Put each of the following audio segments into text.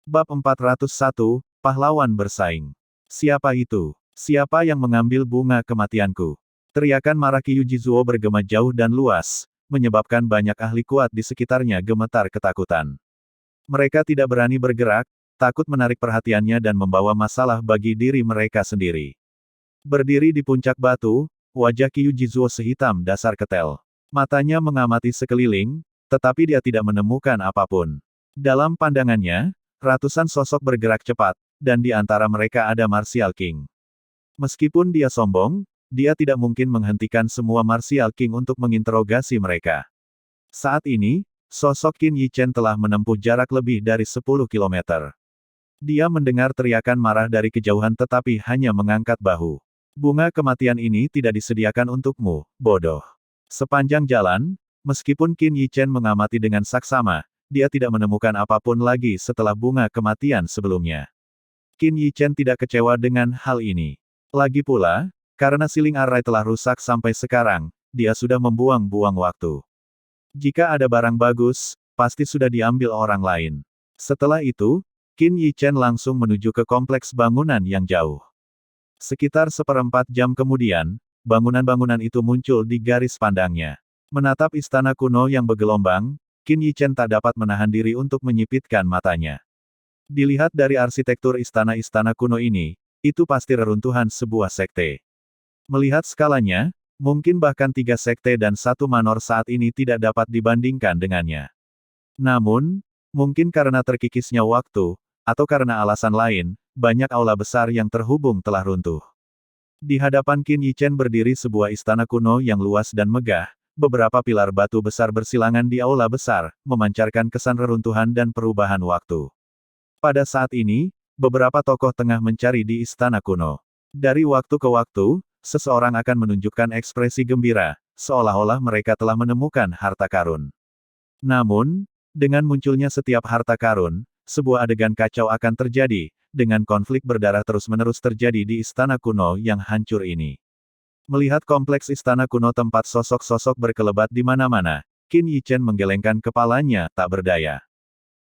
Bab 401, Pahlawan Bersaing. Siapa itu? Siapa yang mengambil bunga kematianku? Teriakan marah Kyuji Zuo bergema jauh dan luas, menyebabkan banyak ahli kuat di sekitarnya gemetar ketakutan. Mereka tidak berani bergerak, takut menarik perhatiannya dan membawa masalah bagi diri mereka sendiri. Berdiri di puncak batu, wajah Kyuji Zuo sehitam dasar ketel. Matanya mengamati sekeliling, tetapi dia tidak menemukan apapun. Dalam pandangannya, ratusan sosok bergerak cepat, dan di antara mereka ada Martial King. Meskipun dia sombong, dia tidak mungkin menghentikan semua Martial King untuk menginterogasi mereka. Saat ini, sosok Qin Yichen telah menempuh jarak lebih dari 10 kilometer. Dia mendengar teriakan marah dari kejauhan tetapi hanya mengangkat bahu. Bunga kematian ini tidak disediakan untukmu, bodoh. Sepanjang jalan, meskipun Qin Yichen mengamati dengan saksama, dia tidak menemukan apapun lagi setelah bunga kematian sebelumnya. Qin Yichen tidak kecewa dengan hal ini. Lagi pula, karena siling array telah rusak sampai sekarang, dia sudah membuang-buang waktu. Jika ada barang bagus, pasti sudah diambil orang lain. Setelah itu, Qin Yichen langsung menuju ke kompleks bangunan yang jauh. Sekitar seperempat jam kemudian, bangunan-bangunan itu muncul di garis pandangnya. Menatap istana kuno yang bergelombang, Qin Yichen tak dapat menahan diri untuk menyipitkan matanya. Dilihat dari arsitektur istana-istana kuno ini, itu pasti reruntuhan sebuah sekte. Melihat skalanya, mungkin bahkan 3 sekte dan 1 manor saat ini tidak dapat dibandingkan dengannya. Namun, mungkin karena terkikisnya waktu, atau karena alasan lain, banyak aula besar yang terhubung telah runtuh. Di hadapan Qin Yichen berdiri sebuah istana kuno yang luas dan megah, beberapa pilar batu besar bersilangan di aula besar, memancarkan kesan reruntuhan dan perubahan waktu. Pada saat ini, beberapa tokoh tengah mencari di istana kuno. Dari waktu ke waktu, seseorang akan menunjukkan ekspresi gembira, seolah-olah mereka telah menemukan harta karun. Namun, dengan munculnya setiap harta karun, sebuah adegan kacau akan terjadi, dengan konflik berdarah terus-menerus terjadi di istana kuno yang hancur ini. Melihat kompleks istana kuno tempat sosok-sosok berkelebat di mana-mana, Qin Yichen menggelengkan kepalanya tak berdaya.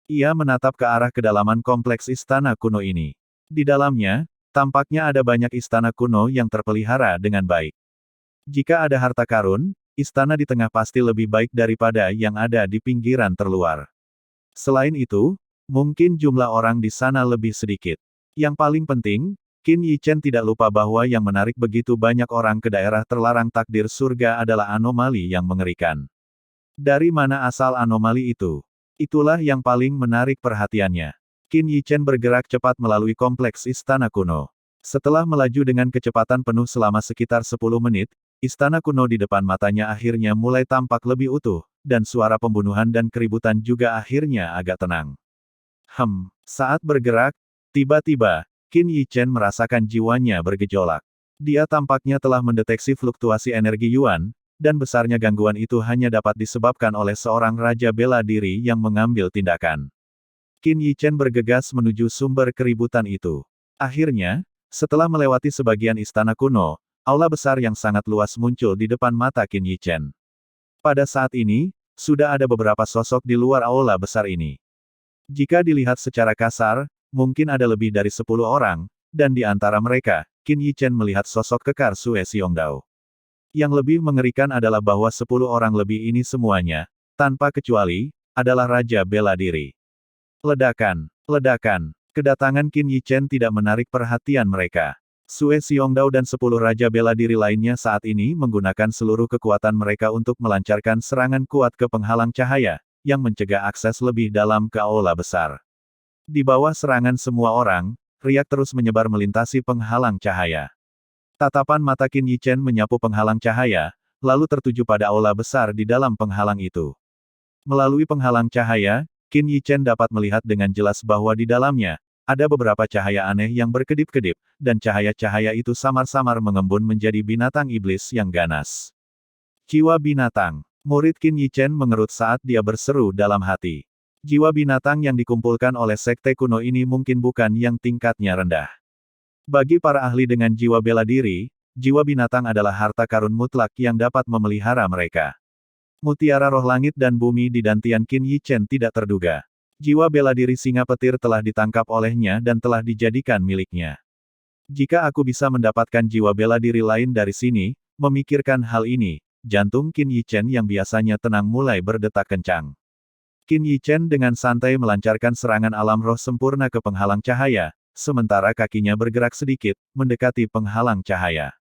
Ia menatap ke arah kedalaman kompleks istana kuno ini. Di dalamnya, tampaknya ada banyak istana kuno yang terpelihara dengan baik. Jika ada harta karun, istana di tengah pasti lebih baik daripada yang ada di pinggiran terluar. Selain itu, mungkin jumlah orang di sana lebih sedikit. Yang paling penting, Qin Yichen tidak lupa bahwa yang menarik begitu banyak orang ke daerah terlarang takdir surga adalah anomali yang mengerikan. Dari mana asal anomali itu? Itulah yang paling menarik perhatiannya. Qin Yichen bergerak cepat melalui kompleks istana kuno. Setelah melaju dengan kecepatan penuh selama sekitar 10 menit, istana kuno di depan matanya akhirnya mulai tampak lebih utuh, dan suara pembunuhan dan keributan juga akhirnya agak tenang. Saat bergerak, tiba-tiba, Qin Yichen merasakan jiwanya bergejolak. Dia tampaknya telah mendeteksi fluktuasi energi Yuan, dan besarnya gangguan itu hanya dapat disebabkan oleh seorang raja bela diri yang mengambil tindakan. Qin Yichen bergegas menuju sumber keributan itu. Akhirnya, setelah melewati sebagian istana kuno, aula besar yang sangat luas muncul di depan mata Qin Yichen. Pada saat ini, sudah ada beberapa sosok di luar aula besar ini. Jika dilihat secara kasar, mungkin ada lebih dari 10 orang, dan di antara mereka, Qin Yichen melihat sosok kekar Sue Xiongdao. Yang lebih mengerikan adalah bahwa 10 orang lebih ini semuanya, tanpa kecuali, adalah raja bela diri. Ledakan, ledakan. Kedatangan Qin Yichen tidak menarik perhatian mereka. Sue Xiongdao dan 10 raja bela diri lainnya saat ini menggunakan seluruh kekuatan mereka untuk melancarkan serangan kuat ke penghalang cahaya, yang mencegah akses lebih dalam ke aula besar. Di bawah serangan semua orang, riak terus menyebar melintasi penghalang cahaya. Tatapan mata Qin Yichen menyapu penghalang cahaya, lalu tertuju pada aula besar di dalam penghalang itu. Melalui penghalang cahaya, Qin Yichen dapat melihat dengan jelas bahwa di dalamnya, ada beberapa cahaya aneh yang berkedip-kedip, dan cahaya-cahaya itu samar-samar mengembun menjadi binatang iblis yang ganas. Jiwa binatang. Murid Qin Yichen mengerut saat dia berseru dalam hati. Jiwa binatang yang dikumpulkan oleh sekte kuno ini mungkin bukan yang tingkatnya rendah. Bagi para ahli dengan jiwa bela diri, jiwa binatang adalah harta karun mutlak yang dapat memelihara mereka. Mutiara roh langit dan bumi di dantian Qin Yichen tidak terduga. Jiwa bela diri singa petir telah ditangkap olehnya dan telah dijadikan miliknya. Jika aku bisa mendapatkan jiwa bela diri lain dari sini, memikirkan hal ini, jantung Qin Yichen yang biasanya tenang mulai berdetak kencang. Qin Yichen dengan santai melancarkan serangan alam roh sempurna ke penghalang cahaya, sementara kakinya bergerak sedikit, mendekati penghalang cahaya.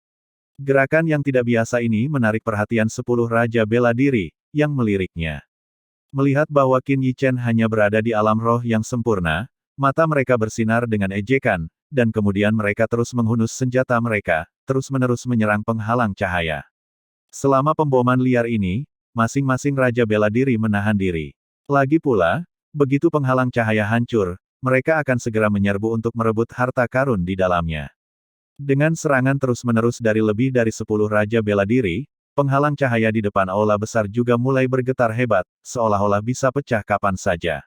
Gerakan yang tidak biasa ini menarik perhatian 10 Raja Bela Diri, yang meliriknya. Melihat bahwa Qin Yichen hanya berada di alam roh yang sempurna, mata mereka bersinar dengan ejekan, dan kemudian mereka terus menghunus senjata mereka, terus-menerus menyerang penghalang cahaya. Selama pemboman liar ini, masing-masing Raja Bela Diri menahan diri. Lagi pula, begitu penghalang cahaya hancur, mereka akan segera menyerbu untuk merebut harta karun di dalamnya. Dengan serangan terus-menerus dari lebih dari 10 Raja Bela Diri, penghalang cahaya di depan aula besar juga mulai bergetar hebat, seolah-olah bisa pecah kapan saja.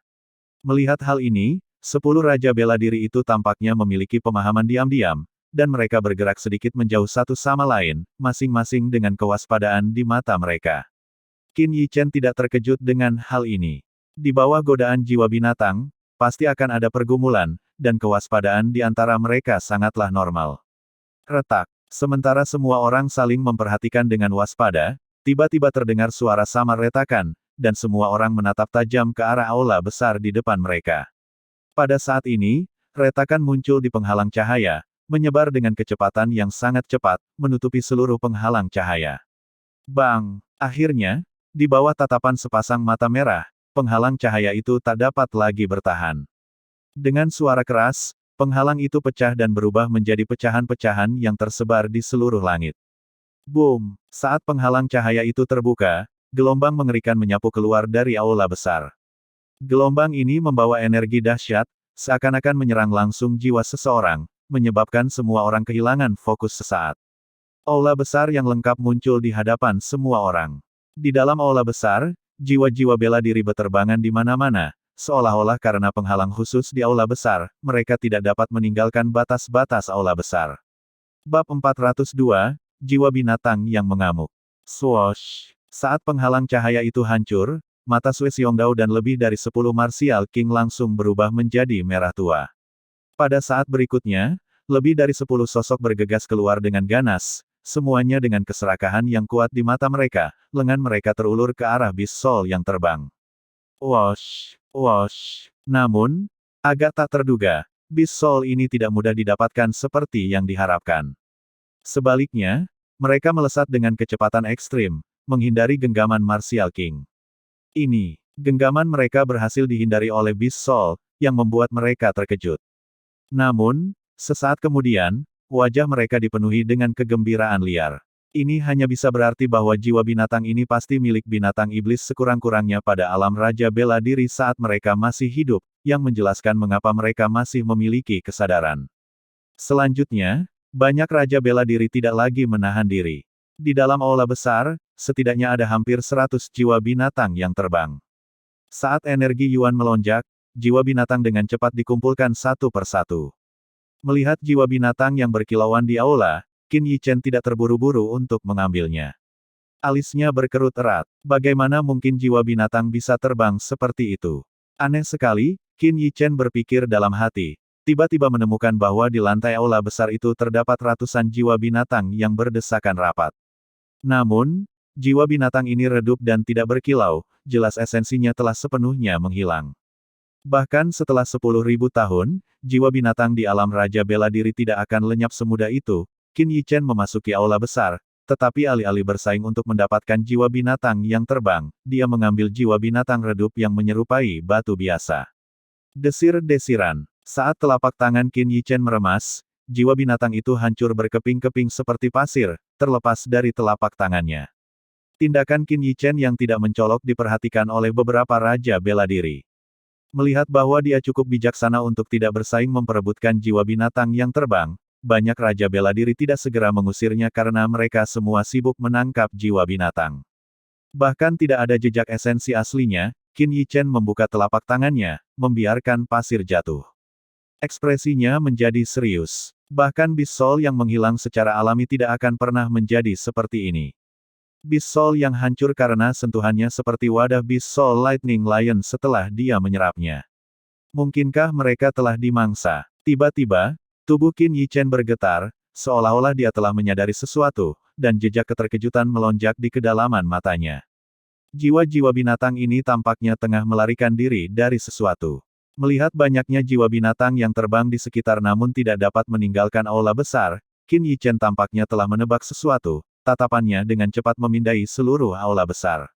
Melihat hal ini, 10 Raja Bela Diri itu tampaknya memiliki pemahaman diam-diam, dan mereka bergerak sedikit menjauh satu sama lain, masing-masing dengan kewaspadaan di mata mereka. Qin Yichen tidak terkejut dengan hal ini. Di bawah godaan jiwa binatang, pasti akan ada pergumulan, dan kewaspadaan di antara mereka sangatlah normal. Retak. Sementara semua orang saling memperhatikan dengan waspada, tiba-tiba terdengar suara samar retakan, dan semua orang menatap tajam ke arah aula besar di depan mereka. Pada saat ini, retakan muncul di penghalang cahaya, menyebar dengan kecepatan yang sangat cepat, menutupi seluruh penghalang cahaya. Bang! Akhirnya, di bawah tatapan sepasang mata merah, penghalang cahaya itu tak dapat lagi bertahan. Dengan suara keras, penghalang itu pecah dan berubah menjadi pecahan-pecahan yang tersebar di seluruh langit. Boom! Saat penghalang cahaya itu terbuka, gelombang mengerikan menyapu keluar dari aula besar. Gelombang ini membawa energi dahsyat, seakan-akan menyerang langsung jiwa seseorang, menyebabkan semua orang kehilangan fokus sesaat. Aula besar yang lengkap muncul di hadapan semua orang. Di dalam aula besar, jiwa-jiwa bela diri berterbangan di mana-mana, seolah-olah karena penghalang khusus di aula besar, mereka tidak dapat meninggalkan batas-batas aula besar. Bab 402, Jiwa Binatang yang Mengamuk. Swoosh! Saat penghalang cahaya itu hancur, mata Sui Xiongdao dan lebih dari 10 Martial King langsung berubah menjadi merah tua. Pada saat berikutnya, lebih dari 10 sosok bergegas keluar dengan ganas, semuanya dengan keserakahan yang kuat di mata mereka, lengan mereka terulur ke arah Beast Soul yang terbang. Wosh! Wosh! Namun, agak tak terduga, Beast Soul ini tidak mudah didapatkan seperti yang diharapkan. Sebaliknya, mereka melesat dengan kecepatan ekstrim, menghindari genggaman Martial King. Ini, genggaman mereka berhasil dihindari oleh Beast Soul, yang membuat mereka terkejut. Namun, sesaat kemudian, wajah mereka dipenuhi dengan kegembiraan liar. Ini hanya bisa berarti bahwa jiwa binatang ini pasti milik binatang iblis sekurang-kurangnya pada alam Raja Bela Diri saat mereka masih hidup, yang menjelaskan mengapa mereka masih memiliki kesadaran. Selanjutnya, banyak Raja Bela Diri tidak lagi menahan diri. Di dalam aula besar, setidaknya ada hampir 100 jiwa binatang yang terbang. Saat energi Yuan melonjak, jiwa binatang dengan cepat dikumpulkan satu persatu. Melihat jiwa binatang yang berkilauan di aula, Qin Yichen tidak terburu-buru untuk mengambilnya. Alisnya berkerut erat. Bagaimana mungkin jiwa binatang bisa terbang seperti itu? Aneh sekali, Qin Yichen berpikir dalam hati. Tiba-tiba menemukan bahwa di lantai aula besar itu terdapat ratusan jiwa binatang yang berdesakan rapat. Namun, jiwa binatang ini redup dan tidak berkilau, jelas esensinya telah sepenuhnya menghilang. Bahkan setelah 10.000 tahun, jiwa binatang di alam Raja Bela Diri tidak akan lenyap semudah itu. Qin Yichen memasuki aula besar, tetapi alih-alih bersaing untuk mendapatkan jiwa binatang yang terbang, dia mengambil jiwa binatang redup yang menyerupai batu biasa. Desir-desiran. Saat telapak tangan Qin Yichen meremas, jiwa binatang itu hancur berkeping-keping seperti pasir, terlepas dari telapak tangannya. Tindakan Qin Yichen yang tidak mencolok diperhatikan oleh beberapa Raja Bela Diri. Melihat bahwa dia cukup bijaksana untuk tidak bersaing memperebutkan jiwa binatang yang terbang, banyak Raja Bela Diri tidak segera mengusirnya karena mereka semua sibuk menangkap jiwa binatang. Bahkan tidak ada jejak esensi aslinya, Qin Yichen membuka telapak tangannya, membiarkan pasir jatuh. Ekspresinya menjadi serius. Bahkan Beast Soul yang menghilang secara alami tidak akan pernah menjadi seperti ini. Beast Soul yang hancur karena sentuhannya seperti wadah Beast Soul Lightning Lion setelah dia menyerapnya. Mungkinkah mereka telah dimangsa? Tiba-tiba, tubuh Qin Yichen bergetar, seolah-olah dia telah menyadari sesuatu, dan jejak keterkejutan melonjak di kedalaman matanya. Jiwa-jiwa binatang ini tampaknya tengah melarikan diri dari sesuatu. Melihat banyaknya jiwa binatang yang terbang di sekitar namun tidak dapat meninggalkan aula besar, Qin Yichen tampaknya telah menebak sesuatu, tatapannya dengan cepat memindai seluruh aula besar.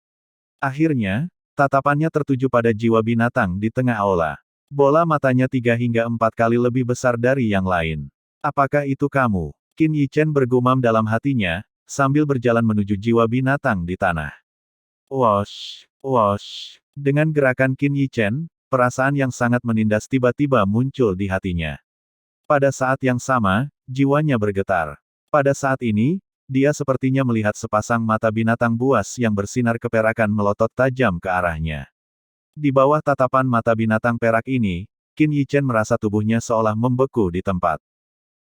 Akhirnya, tatapannya tertuju pada jiwa binatang di tengah aula. Bola matanya 3 hingga 4 kali lebih besar dari yang lain. Apakah itu kamu? Qin Yichen bergumam dalam hatinya, sambil berjalan menuju jiwa binatang di tanah. Wosh, wosh. Dengan gerakan Qin Yichen, perasaan yang sangat menindas tiba-tiba muncul di hatinya. Pada saat yang sama, jiwanya bergetar. Pada saat ini, dia sepertinya melihat sepasang mata binatang buas yang bersinar keperakan melotot tajam ke arahnya. Di bawah tatapan mata binatang perak ini, Qin Yichen merasa tubuhnya seolah membeku di tempat.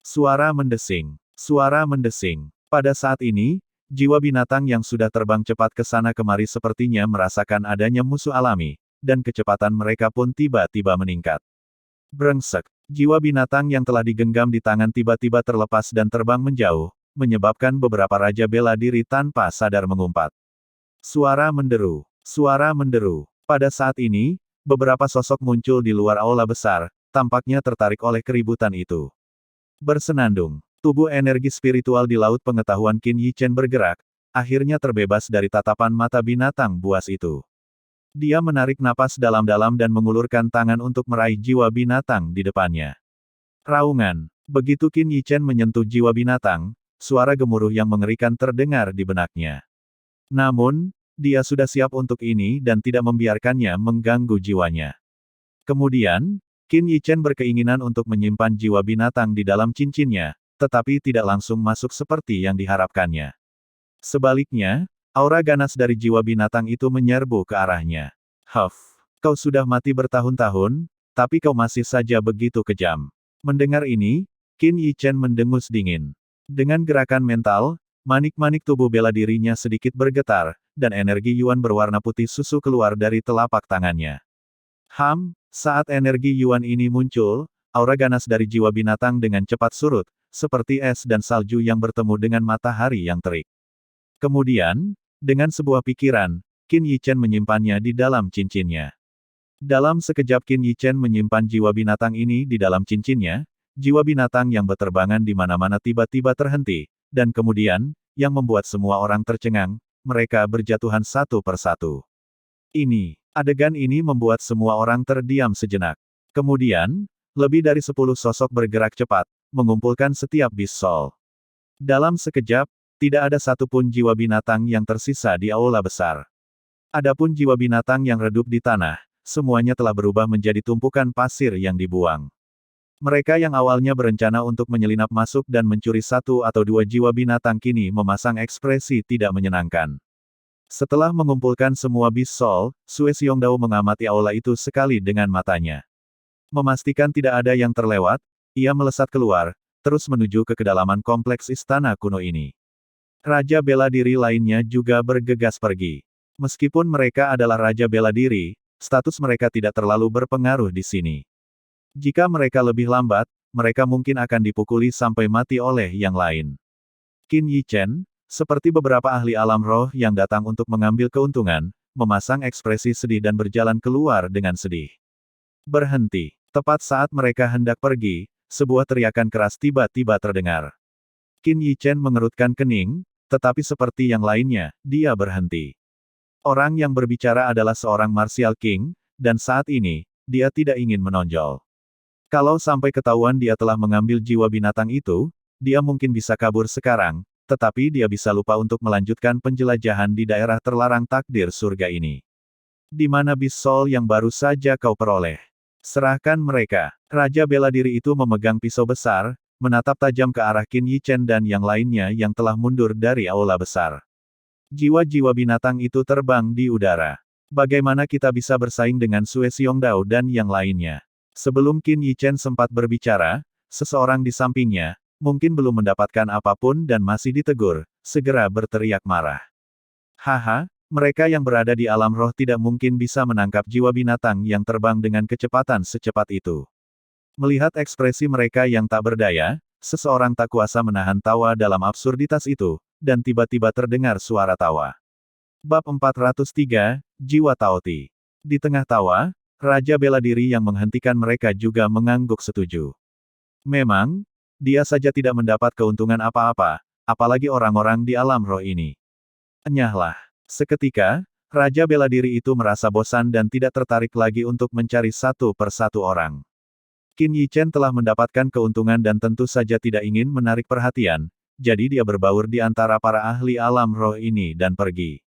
Suara mendesing. Suara mendesing. Pada saat ini, jiwa binatang yang sudah terbang cepat ke sana kemari sepertinya merasakan adanya musuh alami, dan kecepatan mereka pun tiba-tiba meningkat. Brengsek. Jiwa binatang yang telah digenggam di tangan tiba-tiba terlepas dan terbang menjauh, menyebabkan beberapa raja bela diri tanpa sadar mengumpat. Suara menderu. Suara menderu. Pada saat ini, beberapa sosok muncul di luar aula besar, tampaknya tertarik oleh keributan itu. Bersenandung, tubuh energi spiritual di laut pengetahuan Qin Yichen bergerak, akhirnya terbebas dari tatapan mata binatang buas itu. Dia menarik napas dalam-dalam dan mengulurkan tangan untuk meraih jiwa binatang di depannya. Raungan. Begitu Qin Yichen menyentuh jiwa binatang, suara gemuruh yang mengerikan terdengar di benaknya. Namun, dia sudah siap untuk ini dan tidak membiarkannya mengganggu jiwanya. Kemudian, Qin Yichen berkeinginan untuk menyimpan jiwa binatang di dalam cincinnya, tetapi tidak langsung masuk seperti yang diharapkannya. Sebaliknya, aura ganas dari jiwa binatang itu menyerbu ke arahnya. Huff, kau sudah mati bertahun-tahun, tapi kau masih saja begitu kejam. Mendengar ini, Qin Yichen mendengus dingin. Dengan gerakan mental, manik-manik tubuh bela dirinya sedikit bergetar, dan energi Yuan berwarna putih susu keluar dari telapak tangannya. Saat energi Yuan ini muncul, aura ganas dari jiwa binatang dengan cepat surut, seperti es dan salju yang bertemu dengan matahari yang terik. Kemudian, dengan sebuah pikiran, Qin Yichen menyimpannya di dalam cincinnya. Dalam sekejap Qin Yichen menyimpan jiwa binatang ini di dalam cincinnya, jiwa binatang yang berterbangan di mana-mana tiba-tiba terhenti, dan kemudian, yang membuat semua orang tercengang, mereka berjatuhan satu persatu. Adegan ini membuat semua orang terdiam sejenak. Kemudian, lebih dari 10 sosok bergerak cepat, mengumpulkan setiap bis soul. Dalam sekejap, tidak ada satupun jiwa binatang yang tersisa di aula besar. Adapun jiwa binatang yang redup di tanah, semuanya telah berubah menjadi tumpukan pasir yang dibuang. Mereka yang awalnya berencana untuk menyelinap masuk dan mencuri 1 atau 2 jiwa binatang kini memasang ekspresi tidak menyenangkan. Setelah mengumpulkan semua bis soul, Sue Xiongdao mengamati aula itu sekali dengan matanya. Memastikan tidak ada yang terlewat, ia melesat keluar, terus menuju ke kedalaman kompleks istana kuno ini. Raja bela diri lainnya juga bergegas pergi. Meskipun mereka adalah raja bela diri, status mereka tidak terlalu berpengaruh di sini. Jika mereka lebih lambat, mereka mungkin akan dipukuli sampai mati oleh yang lain. Qin Yichen, seperti beberapa ahli alam roh yang datang untuk mengambil keuntungan, memasang ekspresi sedih dan berjalan keluar dengan sedih. Berhenti. Tepat saat mereka hendak pergi, sebuah teriakan keras tiba-tiba terdengar. Qin Yichen mengerutkan kening, tetapi seperti yang lainnya, dia berhenti. Orang yang berbicara adalah seorang Martial King, dan saat ini, dia tidak ingin menonjol. Kalau sampai ketahuan dia telah mengambil jiwa binatang itu, dia mungkin bisa kabur sekarang, tetapi dia bisa lupa untuk melanjutkan penjelajahan di daerah terlarang takdir surga ini. Di mana bis soul yang baru saja kau peroleh? Serahkan mereka. Raja bela diri itu memegang pisau besar, menatap tajam ke arah Qin Yichen dan yang lainnya yang telah mundur dari aula besar. Jiwa-jiwa binatang itu terbang di udara. Bagaimana kita bisa bersaing dengan Sue Xiongdao dan yang lainnya? Sebelum Qin Yichen sempat berbicara, seseorang di sampingnya, mungkin belum mendapatkan apapun dan masih ditegur, segera berteriak marah. Haha, Mereka yang berada di alam roh tidak mungkin bisa menangkap jiwa binatang yang terbang dengan kecepatan secepat itu. Melihat ekspresi mereka yang tak berdaya, seseorang tak kuasa menahan tawa dalam absurditas itu, dan tiba-tiba terdengar suara tawa. Bab 403, Jiwa Taoti. Di tengah tawa, Raja Bela Diri yang menghentikan mereka juga mengangguk setuju. Memang, dia saja tidak mendapat keuntungan apa-apa, apalagi orang-orang di alam roh ini. Enyahlah. Seketika, Raja Bela Diri itu merasa bosan dan tidak tertarik lagi untuk mencari satu persatu orang. Qin Yichen telah mendapatkan keuntungan dan tentu saja tidak ingin menarik perhatian, jadi dia berbaur di antara para ahli alam roh ini dan pergi.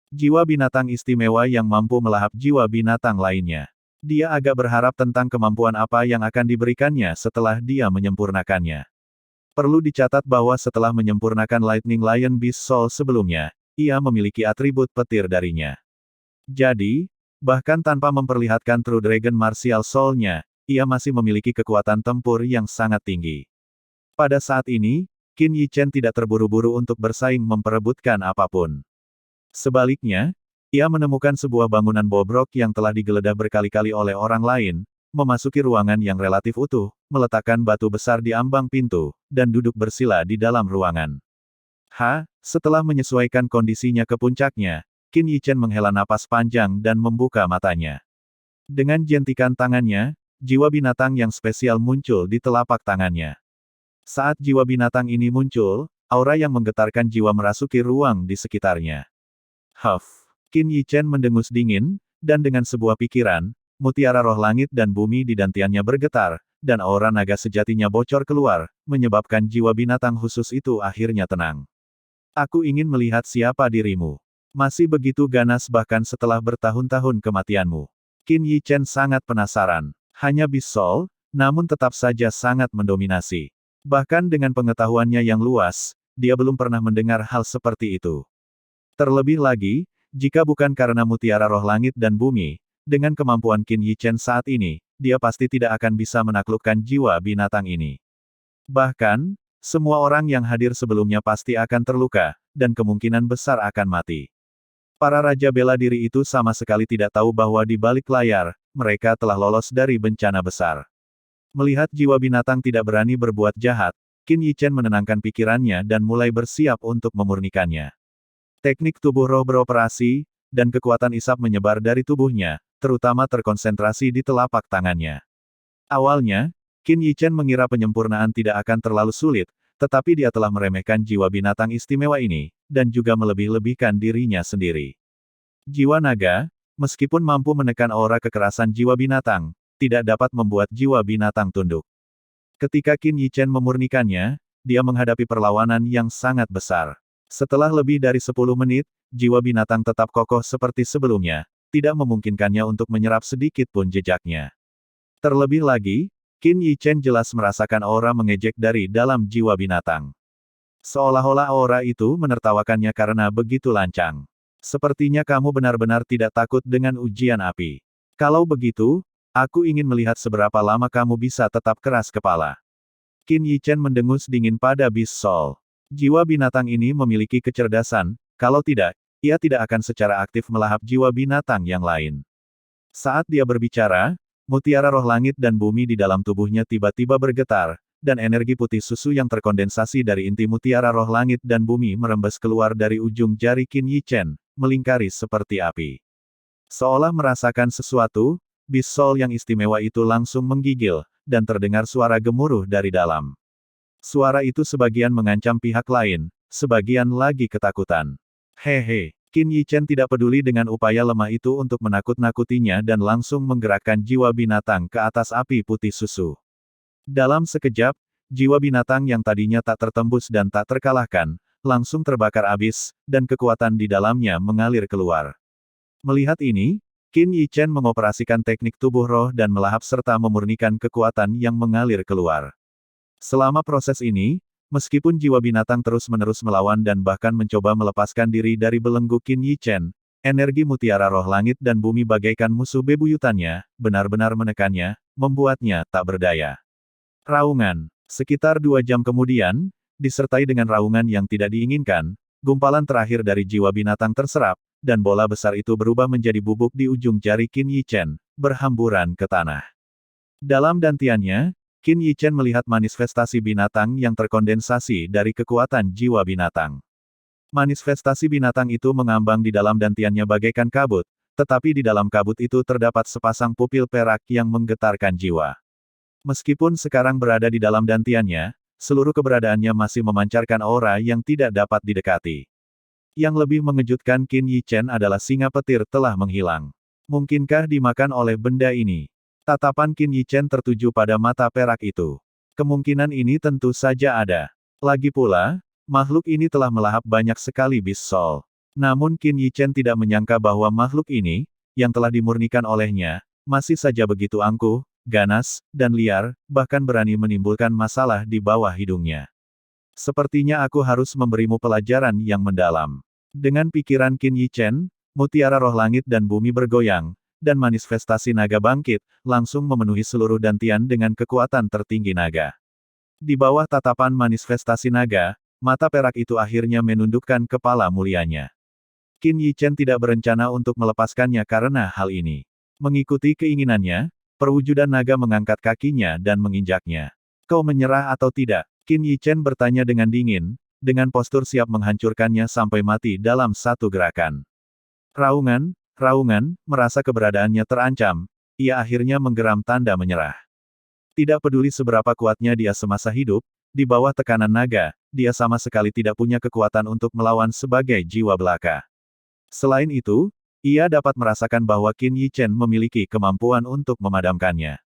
Jiwa binatang istimewa yang mampu melahap jiwa binatang lainnya. Dia agak berharap tentang kemampuan apa yang akan diberikannya setelah dia menyempurnakannya. Perlu dicatat bahwa setelah menyempurnakan Lightning Lion Beast Soul sebelumnya, ia memiliki atribut petir darinya. Jadi, bahkan tanpa memperlihatkan True Dragon Martial Soul-nya, ia masih memiliki kekuatan tempur yang sangat tinggi. Pada saat ini, Qin Yichen tidak terburu-buru untuk bersaing memperebutkan apapun. Sebaliknya, ia menemukan sebuah bangunan bobrok yang telah digeledah berkali-kali oleh orang lain, memasuki ruangan yang relatif utuh, meletakkan batu besar di ambang pintu, dan duduk bersila di dalam ruangan. Setelah menyesuaikan kondisinya ke puncaknya, Qin Yichen menghela napas panjang dan membuka matanya. Dengan jentikan tangannya, jiwa binatang yang spesial muncul di telapak tangannya. Saat jiwa binatang ini muncul, aura yang menggetarkan jiwa merasuki ruang di sekitarnya. Qin Yichen mendengus dingin, dan dengan sebuah pikiran, mutiara roh langit dan bumi di dantiannya bergetar, dan aura naga sejatinya bocor keluar, menyebabkan jiwa binatang khusus itu akhirnya tenang. Aku ingin melihat siapa dirimu. Masih begitu ganas bahkan setelah bertahun-tahun kematianmu. Qin Yichen sangat penasaran. Hanya Beast Soul, namun tetap saja sangat mendominasi. Bahkan dengan pengetahuannya yang luas, dia belum pernah mendengar hal seperti itu. Terlebih lagi, jika bukan karena mutiara roh langit dan bumi, dengan kemampuan Qin Yichen saat ini, dia pasti tidak akan bisa menaklukkan jiwa binatang ini. Bahkan, semua orang yang hadir sebelumnya pasti akan terluka, dan kemungkinan besar akan mati. Para Raja Bela Diri itu sama sekali tidak tahu bahwa di balik layar, mereka telah lolos dari bencana besar. Melihat jiwa binatang tidak berani berbuat jahat, Qin Yichen menenangkan pikirannya dan mulai bersiap untuk memurnikannya. Teknik tubuh roh beroperasi, dan kekuatan isap menyebar dari tubuhnya, terutama terkonsentrasi di telapak tangannya. Awalnya, Qin Yichen mengira penyempurnaan tidak akan terlalu sulit, tetapi dia telah meremehkan jiwa binatang istimewa ini, dan juga melebih-lebihkan dirinya sendiri. Jiwa naga, meskipun mampu menekan aura kekerasan jiwa binatang, tidak dapat membuat jiwa binatang tunduk. Ketika Qin Yichen memurnikannya, dia menghadapi perlawanan yang sangat besar. Setelah lebih dari 10 menit, jiwa binatang tetap kokoh seperti sebelumnya, tidak memungkinkannya untuk menyerap sedikit pun jejaknya. Terlebih lagi, Qin Yichen jelas merasakan aura mengejek dari dalam jiwa binatang. Seolah-olah aura itu menertawakannya karena begitu lancang. Sepertinya kamu benar-benar tidak takut dengan ujian api. Kalau begitu, aku ingin melihat seberapa lama kamu bisa tetap keras kepala. Qin Yichen mendengus dingin pada Beast Soul. Jiwa binatang ini memiliki kecerdasan, kalau tidak, ia tidak akan secara aktif melahap jiwa binatang yang lain. Saat dia berbicara, mutiara roh langit dan bumi di dalam tubuhnya tiba-tiba bergetar, dan energi putih susu yang terkondensasi dari inti mutiara roh langit dan bumi merembes keluar dari ujung jari Qin Yichen, melingkari seperti api. Seolah merasakan sesuatu, Beast Soul yang istimewa itu langsung menggigil, dan terdengar suara gemuruh dari dalam. Suara itu sebagian mengancam pihak lain, sebagian lagi ketakutan. Hehe. Qin Yichen tidak peduli dengan upaya lemah itu untuk menakut-nakutinya dan langsung menggerakkan jiwa binatang ke atas api putih susu. Dalam sekejap, jiwa binatang yang tadinya tak tertembus dan tak terkalahkan, langsung terbakar abis, dan kekuatan di dalamnya mengalir keluar. Melihat ini, Qin Yichen mengoperasikan teknik tubuh roh dan melahap serta memurnikan kekuatan yang mengalir keluar. Selama proses ini, meskipun jiwa binatang terus-menerus melawan dan bahkan mencoba melepaskan diri dari belenggu Qin Yichen, energi mutiara roh langit dan bumi bagaikan musuh bebuyutannya, benar-benar menekannya, membuatnya tak berdaya. Raungan. Sekitar 2 jam kemudian, disertai dengan raungan yang tidak diinginkan, gumpalan terakhir dari jiwa binatang terserap, dan bola besar itu berubah menjadi bubuk di ujung jari Qin Yichen, berhamburan ke tanah. Dalam dantiannya, Qin Yichen melihat manifestasi binatang yang terkondensasi dari kekuatan jiwa binatang. Manifestasi binatang itu mengambang di dalam dantiannya bagaikan kabut, tetapi di dalam kabut itu terdapat sepasang pupil perak yang menggetarkan jiwa. Meskipun sekarang berada di dalam dantiannya, seluruh keberadaannya masih memancarkan aura yang tidak dapat didekati. Yang lebih mengejutkan Qin Yichen adalah singa petir telah menghilang. Mungkinkah dimakan oleh benda ini? Tatapan Qin Yichen tertuju pada mata perak itu. Kemungkinan ini tentu saja ada. Lagi pula, makhluk ini telah melahap banyak sekali Beast Soul. Namun Qin Yichen tidak menyangka bahwa makhluk ini, yang telah dimurnikan olehnya, masih saja begitu angkuh, ganas, dan liar, bahkan berani menimbulkan masalah di bawah hidungnya. Sepertinya aku harus memberimu pelajaran yang mendalam. Dengan pikiran Qin Yichen, mutiara roh langit dan bumi bergoyang, dan manifestasi naga bangkit, langsung memenuhi seluruh dantian dengan kekuatan tertinggi naga. Di bawah tatapan manifestasi naga, mata perak itu akhirnya menundukkan kepala mulianya. Qin Yichen tidak berencana untuk melepaskannya karena hal ini. Mengikuti keinginannya, perwujudan naga mengangkat kakinya dan menginjaknya. Kau menyerah atau tidak? Qin Yichen bertanya dengan dingin, dengan postur siap menghancurkannya sampai mati dalam satu gerakan. Raungan, merasa keberadaannya terancam, ia akhirnya menggeram tanda menyerah. Tidak peduli seberapa kuatnya dia semasa hidup, di bawah tekanan naga, dia sama sekali tidak punya kekuatan untuk melawan sebagai jiwa belaka. Selain itu, ia dapat merasakan bahwa Qin Yichen memiliki kemampuan untuk memadamkannya.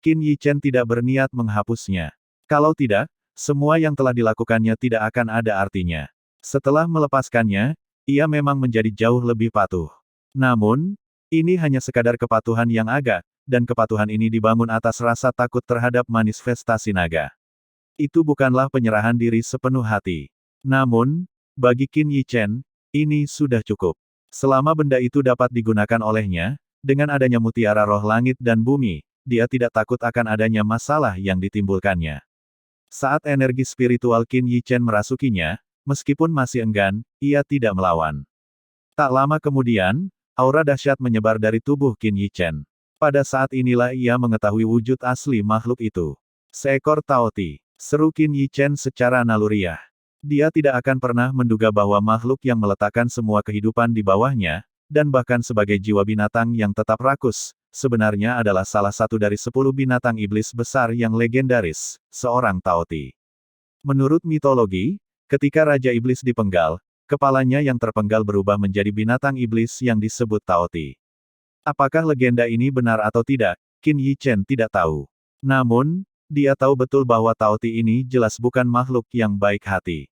Qin Yichen tidak berniat menghapusnya. Kalau tidak, semua yang telah dilakukannya tidak akan ada artinya. Setelah melepaskannya, ia memang menjadi jauh lebih patuh. Namun, ini hanya sekadar kepatuhan yang agak, dan kepatuhan ini dibangun atas rasa takut terhadap manifestasi naga. Itu bukanlah penyerahan diri sepenuh hati. Namun, bagi Qin Yichen, ini sudah cukup. Selama benda itu dapat digunakan olehnya, dengan adanya mutiara roh langit dan bumi, dia tidak takut akan adanya masalah yang ditimbulkannya. Saat energi spiritual Qin Yichen merasukinya, meskipun masih enggan, ia tidak melawan. Tak lama kemudian, aura dahsyat menyebar dari tubuh Qin Yichen. Pada saat inilah ia mengetahui wujud asli makhluk itu. Seekor Taoti, seru Qin Yichen secara naluriah. Dia tidak akan pernah menduga bahwa makhluk yang meletakkan semua kehidupan di bawahnya, dan bahkan sebagai jiwa binatang yang tetap rakus, sebenarnya adalah salah satu dari 10 binatang iblis besar yang legendaris, seorang Taoti. Menurut mitologi, ketika Raja Iblis dipenggal, kepalanya yang terpenggal berubah menjadi binatang iblis yang disebut Taoti. Apakah legenda ini benar atau tidak, Qin Yichen tidak tahu. Namun, dia tahu betul bahwa Taoti ini jelas bukan makhluk yang baik hati.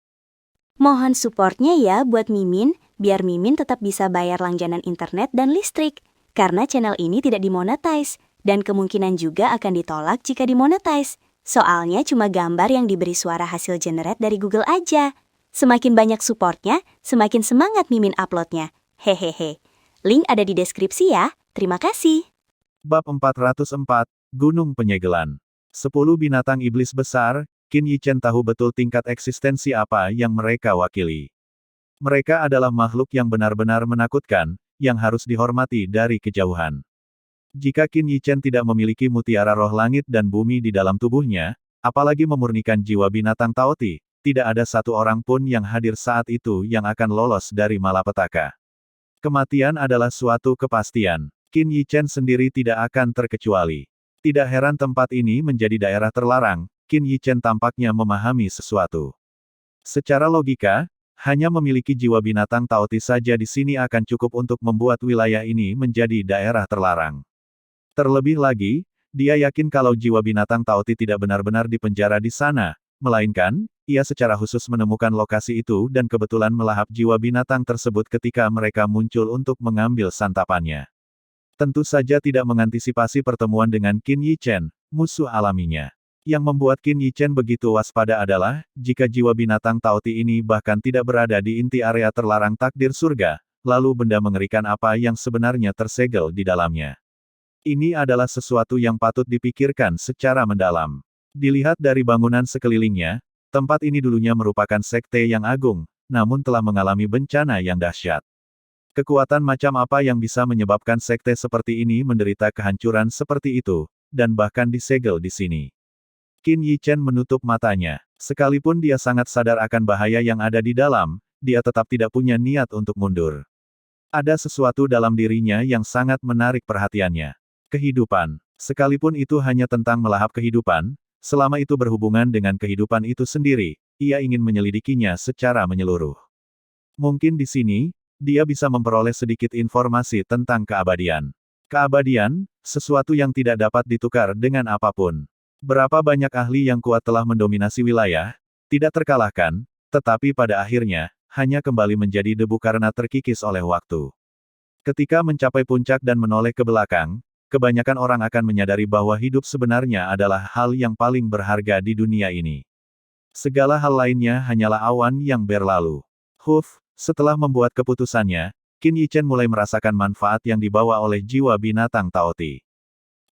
Mohon supportnya ya buat Mimin, biar Mimin tetap bisa bayar langganan internet dan listrik. Karena channel ini tidak dimonetize, dan kemungkinan juga akan ditolak jika dimonetize. Soalnya cuma gambar yang diberi suara hasil generate dari Google aja. Semakin banyak supportnya, semakin semangat Mimin uploadnya. Hehehe. Link ada di deskripsi ya. Terima kasih. Bab 404, Gunung Penyegelan. 10 binatang iblis besar, Qin Yichen tahu betul tingkat eksistensi apa yang mereka wakili. Mereka adalah makhluk yang benar-benar menakutkan, yang harus dihormati dari kejauhan. Jika Qin Yichen tidak memiliki mutiara roh langit dan bumi di dalam tubuhnya, apalagi memurnikan jiwa binatang Taoti, tidak ada satu orang pun yang hadir saat itu yang akan lolos dari malapetaka. Kematian adalah suatu kepastian. Qin Yichen sendiri tidak akan terkecuali. Tidak heran tempat ini menjadi daerah terlarang, Qin Yichen tampaknya memahami sesuatu. Secara logika, hanya memiliki jiwa binatang Taoti saja di sini akan cukup untuk membuat wilayah ini menjadi daerah terlarang. Terlebih lagi, dia yakin kalau jiwa binatang Taoti tidak benar-benar dipenjara di sana, melainkan, ia secara khusus menemukan lokasi itu dan kebetulan melahap jiwa binatang tersebut ketika mereka muncul untuk mengambil santapannya. Tentu saja tidak mengantisipasi pertemuan dengan Qin Yichen, musuh alaminya. Yang membuat Qin Yichen begitu waspada adalah, jika jiwa binatang Taoti ini bahkan tidak berada di inti area terlarang takdir surga, lalu benda mengerikan apa yang sebenarnya tersegel di dalamnya. Ini adalah sesuatu yang patut dipikirkan secara mendalam. Dilihat dari bangunan sekelilingnya, tempat ini dulunya merupakan sekte yang agung, namun telah mengalami bencana yang dahsyat. Kekuatan macam apa yang bisa menyebabkan sekte seperti ini menderita kehancuran seperti itu, dan bahkan disegel di sini? Qin Yichen menutup matanya. Sekalipun dia sangat sadar akan bahaya yang ada di dalam, dia tetap tidak punya niat untuk mundur. Ada sesuatu dalam dirinya yang sangat menarik perhatiannya. Kehidupan. Sekalipun itu hanya tentang melahap kehidupan, selama itu berhubungan dengan kehidupan itu sendiri, ia ingin menyelidikinya secara menyeluruh. Mungkin di sini, dia bisa memperoleh sedikit informasi tentang keabadian. Keabadian, sesuatu yang tidak dapat ditukar dengan apapun. Berapa banyak ahli yang kuat telah mendominasi wilayah, tidak terkalahkan, tetapi pada akhirnya, hanya kembali menjadi debu karena terkikis oleh waktu. Ketika mencapai puncak dan menoleh ke belakang, kebanyakan orang akan menyadari bahwa hidup sebenarnya adalah hal yang paling berharga di dunia ini. Segala hal lainnya hanyalah awan yang berlalu. Setelah membuat keputusannya, Qin Yichen mulai merasakan manfaat yang dibawa oleh jiwa binatang Taoti.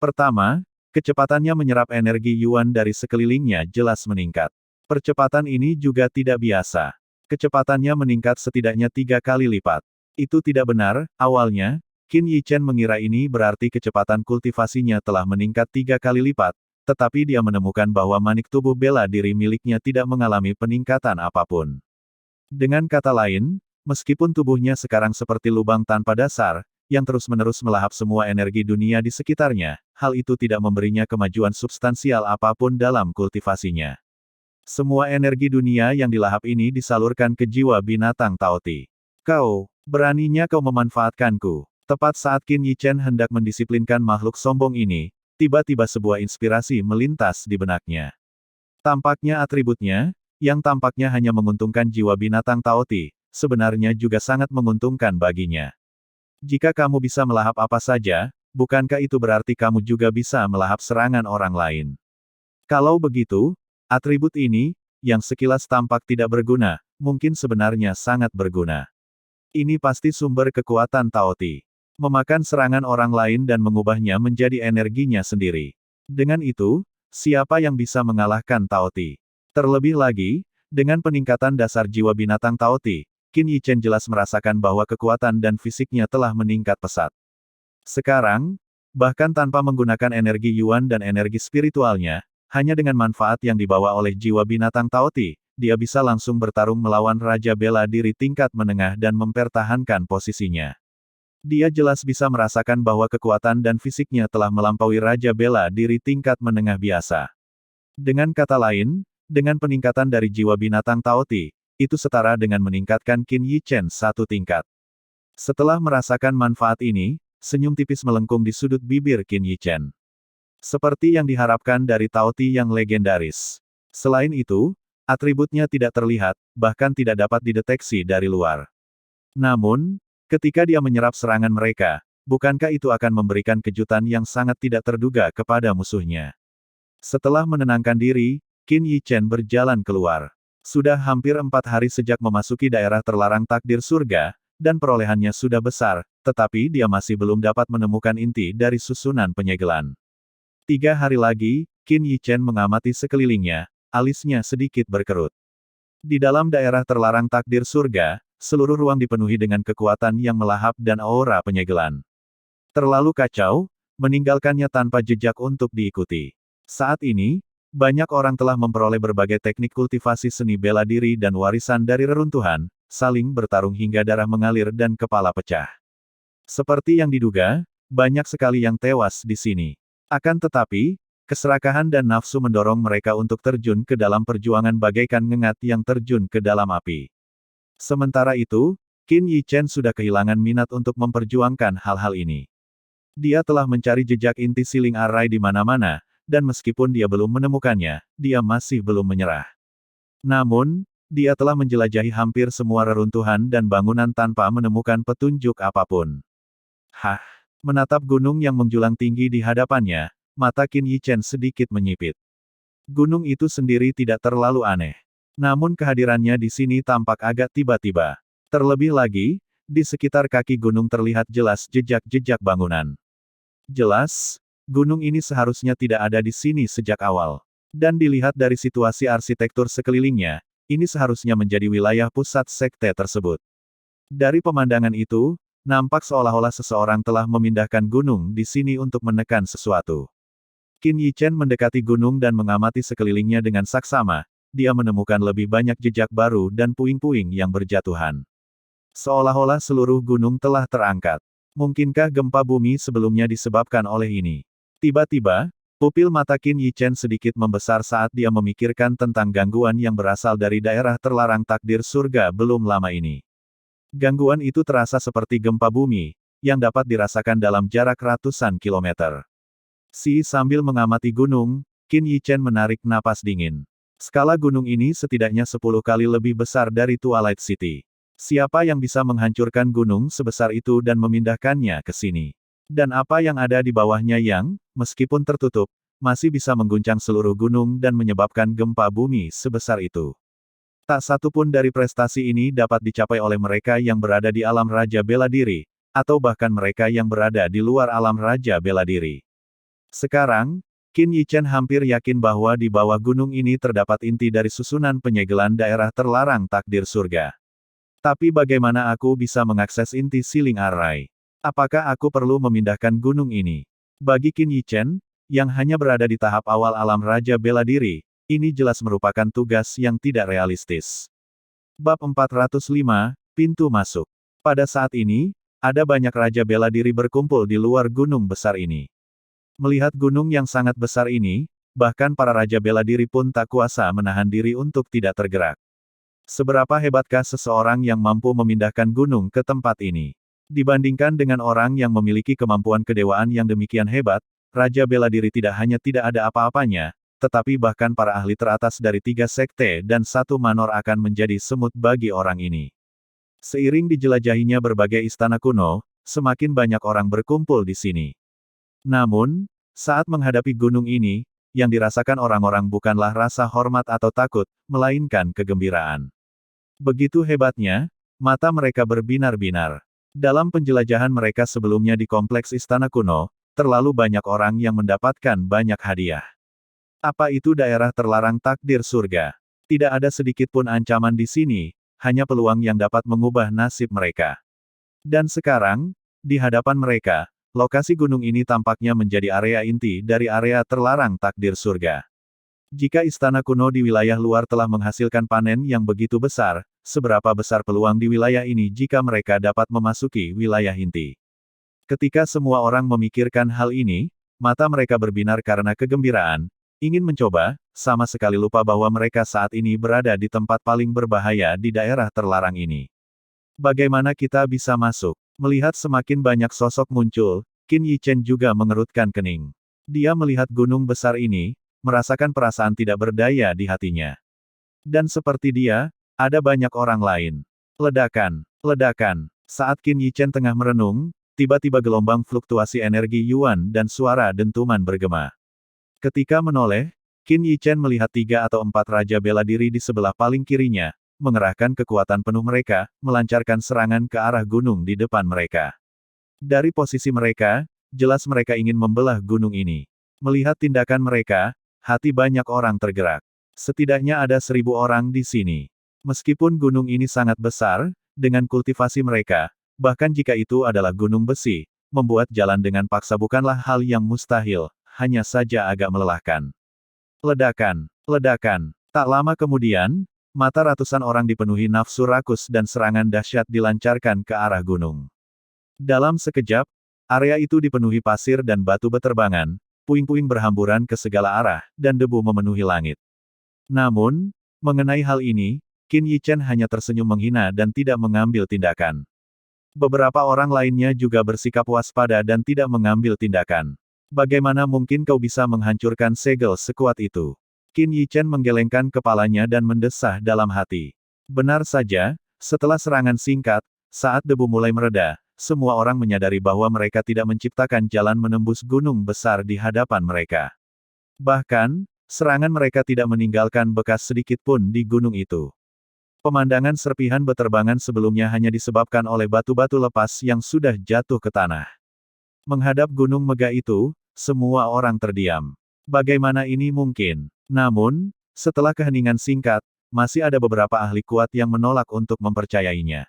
Pertama, kecepatannya menyerap energi Yuan dari sekelilingnya jelas meningkat. Percepatan ini juga tidak biasa. Kecepatannya meningkat setidaknya 3 kali lipat. Itu tidak benar, awalnya, Qin Yichen mengira ini berarti kecepatan kultivasinya telah meningkat 3 kali lipat, tetapi dia menemukan bahwa manik tubuh bela diri miliknya tidak mengalami peningkatan apapun. Dengan kata lain, meskipun tubuhnya sekarang seperti lubang tanpa dasar, yang terus-menerus melahap semua energi dunia di sekitarnya, hal itu tidak memberinya kemajuan substansial apapun dalam kultivasinya. Semua energi dunia yang dilahap ini disalurkan ke jiwa binatang Taoti. Beraninya kau memanfaatkanku. Tepat saat Qin Yichen hendak mendisiplinkan makhluk sombong ini, tiba-tiba sebuah inspirasi melintas di benaknya. Tampaknya atributnya, yang tampaknya hanya menguntungkan jiwa binatang Taoti, sebenarnya juga sangat menguntungkan baginya. Jika kamu bisa melahap apa saja, bukankah itu berarti kamu juga bisa melahap serangan orang lain? Kalau begitu, atribut ini, yang sekilas tampak tidak berguna, mungkin sebenarnya sangat berguna. Ini pasti sumber kekuatan Taoti. Memakan serangan orang lain dan mengubahnya menjadi energinya sendiri. Dengan itu, siapa yang bisa mengalahkan Taoti? Terlebih lagi, dengan peningkatan dasar jiwa binatang Taoti, Qin Yichen jelas merasakan bahwa kekuatan dan fisiknya telah meningkat pesat. Sekarang, bahkan tanpa menggunakan energi Yuan dan energi spiritualnya, hanya dengan manfaat yang dibawa oleh jiwa binatang Taoti, dia bisa langsung bertarung melawan Raja Bela Diri tingkat menengah dan mempertahankan posisinya. Dia jelas bisa merasakan bahwa kekuatan dan fisiknya telah melampaui Raja Bela Diri tingkat menengah biasa. Dengan kata lain, dengan peningkatan dari jiwa binatang Taoti, itu setara dengan meningkatkan Qin Yichen 1 tingkat. Setelah merasakan manfaat ini, senyum tipis melengkung di sudut bibir Qin Yichen. Seperti yang diharapkan dari Taoti yang legendaris. Selain itu, atributnya tidak terlihat, bahkan tidak dapat dideteksi dari luar. Namun, ketika dia menyerap serangan mereka, bukankah itu akan memberikan kejutan yang sangat tidak terduga kepada musuhnya? Setelah menenangkan diri, Qin Yichen berjalan keluar. Sudah hampir 4 hari sejak memasuki daerah terlarang takdir surga, dan perolehannya sudah besar, tetapi dia masih belum dapat menemukan inti dari susunan penyegelan. 3 hari lagi, Qin Yichen mengamati sekelilingnya, alisnya sedikit berkerut. Di dalam daerah terlarang takdir surga, seluruh ruang dipenuhi dengan kekuatan yang melahap dan aura penyegelan. Terlalu kacau, meninggalkannya tanpa jejak untuk diikuti. Saat ini, banyak orang telah memperoleh berbagai teknik kultivasi seni bela diri dan warisan dari reruntuhan, saling bertarung hingga darah mengalir dan kepala pecah. Seperti yang diduga, banyak sekali yang tewas di sini. Akan tetapi, keserakahan dan nafsu mendorong mereka untuk terjun ke dalam perjuangan bagaikan ngengat yang terjun ke dalam api. Sementara itu, Qin Yichen sudah kehilangan minat untuk memperjuangkan hal-hal ini. Dia telah mencari jejak inti siling arai di mana-mana, dan meskipun dia belum menemukannya, dia masih belum menyerah. Namun, dia telah menjelajahi hampir semua reruntuhan dan bangunan tanpa menemukan petunjuk apapun. Menatap gunung yang menjulang tinggi di hadapannya, mata Qin Yichen sedikit menyipit. Gunung itu sendiri tidak terlalu aneh. Namun kehadirannya di sini tampak agak tiba-tiba. Terlebih lagi, di sekitar kaki gunung terlihat jelas jejak-jejak bangunan. Jelas, gunung ini seharusnya tidak ada di sini sejak awal. Dan dilihat dari situasi arsitektur sekelilingnya, ini seharusnya menjadi wilayah pusat sekte tersebut. Dari pemandangan itu, Nampak seolah-olah seseorang telah memindahkan gunung di sini untuk menekan sesuatu. Qin Yichen mendekati gunung dan mengamati sekelilingnya dengan saksama. Dia menemukan lebih banyak jejak baru dan puing-puing yang berjatuhan. Seolah-olah seluruh gunung telah terangkat. Mungkinkah gempa bumi sebelumnya disebabkan oleh ini? Tiba-tiba, pupil mata Qin Yichen sedikit membesar saat dia memikirkan tentang gangguan yang berasal dari daerah terlarang takdir surga belum lama ini. Gangguan itu terasa seperti gempa bumi, yang dapat dirasakan dalam jarak ratusan kilometer. Sambil mengamati gunung, Qin Yichen menarik napas dingin. Skala gunung ini setidaknya 10 kali lebih besar dari Twilight City. Siapa yang bisa menghancurkan gunung sebesar itu dan memindahkannya ke sini? Dan apa yang ada di bawahnya yang, meskipun tertutup, masih bisa mengguncang seluruh gunung dan menyebabkan gempa bumi sebesar itu. Tak satu pun dari prestasi ini dapat dicapai oleh mereka yang berada di alam Raja Bela Diri, atau bahkan mereka yang berada di luar alam Raja Bela Diri. Sekarang, Qin Yichen hampir yakin bahwa di bawah gunung ini terdapat inti dari susunan penyegelan daerah terlarang takdir surga. Tapi bagaimana aku bisa mengakses inti Sealing Array? Apakah aku perlu memindahkan gunung ini? Bagi Qin Yichen, yang hanya berada di tahap awal alam Raja Bela Diri, ini jelas merupakan tugas yang tidak realistis. Bab 405, Pintu Masuk. Pada saat ini, ada banyak Raja Bela Diri berkumpul di luar gunung besar ini. Melihat gunung yang sangat besar ini, bahkan para Raja Bela Diri pun tak kuasa menahan diri untuk tidak tergerak. Seberapa hebatkah seseorang yang mampu memindahkan gunung ke tempat ini? Dibandingkan dengan orang yang memiliki kemampuan kedewaan yang demikian hebat, Raja Bela Diri tidak hanya tidak ada apa-apanya, tetapi bahkan para ahli teratas dari 3 sekte dan 1 manor akan menjadi semut bagi orang ini. Seiring dijelajahinya berbagai istana kuno, semakin banyak orang berkumpul di sini. Namun, saat menghadapi gunung ini, yang dirasakan orang-orang bukanlah rasa hormat atau takut, melainkan kegembiraan. Begitu hebatnya, mata mereka berbinar-binar. Dalam penjelajahan mereka sebelumnya di kompleks istana kuno, terlalu banyak orang yang mendapatkan banyak hadiah. Apa itu daerah terlarang takdir surga? Tidak ada sedikit pun ancaman di sini, hanya peluang yang dapat mengubah nasib mereka. Dan sekarang, di hadapan mereka, lokasi gunung ini tampaknya menjadi area inti dari area terlarang takdir surga. Jika istana kuno di wilayah luar telah menghasilkan panen yang begitu besar, seberapa besar peluang di wilayah ini jika mereka dapat memasuki wilayah inti? Ketika semua orang memikirkan hal ini, mata mereka berbinar karena kegembiraan, ingin mencoba, sama sekali lupa bahwa mereka saat ini berada di tempat paling berbahaya di daerah terlarang ini. Bagaimana kita bisa masuk? Melihat semakin banyak sosok muncul, Qin Yichen juga mengerutkan kening. Dia melihat gunung besar ini, merasakan perasaan tidak berdaya di hatinya. Dan seperti dia, ada banyak orang lain. Ledakan, ledakan. Saat Qin Yichen tengah merenung, tiba-tiba gelombang fluktuasi energi Yuan dan suara dentuman bergema. Ketika menoleh, Qin Yichen melihat 3 atau 4 Raja Bela Diri di sebelah paling kirinya, mengerahkan kekuatan penuh mereka, melancarkan serangan ke arah gunung di depan mereka. Dari posisi mereka, jelas mereka ingin membelah gunung ini. Melihat tindakan mereka, hati banyak orang tergerak. Setidaknya ada 1000 orang di sini. Meskipun gunung ini sangat besar, dengan kultivasi mereka, bahkan jika itu adalah gunung besi, membuat jalan dengan paksa bukanlah hal yang mustahil, hanya saja agak melelahkan. Ledakan, ledakan. Tak lama kemudian, mata ratusan orang dipenuhi nafsu rakus dan serangan dahsyat dilancarkan ke arah gunung. Dalam sekejap, area itu dipenuhi pasir dan batu beterbangan, puing-puing berhamburan ke segala arah, dan debu memenuhi langit. Namun, mengenai hal ini, Qin Yichen hanya tersenyum menghina dan tidak mengambil tindakan. Beberapa orang lainnya juga bersikap waspada dan tidak mengambil tindakan. Bagaimana mungkin kau bisa menghancurkan segel sekuat itu? Qin Yichen menggelengkan kepalanya dan mendesah dalam hati. Benar saja, setelah serangan singkat, saat debu mulai mereda, semua orang menyadari bahwa mereka tidak menciptakan jalan menembus gunung besar di hadapan mereka. Bahkan, serangan mereka tidak meninggalkan bekas sedikit pun di gunung itu. Pemandangan serpihan beterbangan sebelumnya hanya disebabkan oleh batu-batu lepas yang sudah jatuh ke tanah. Menghadap gunung megah itu, semua orang terdiam. Bagaimana ini mungkin? Namun, setelah keheningan singkat, masih ada beberapa ahli kuat yang menolak untuk mempercayainya.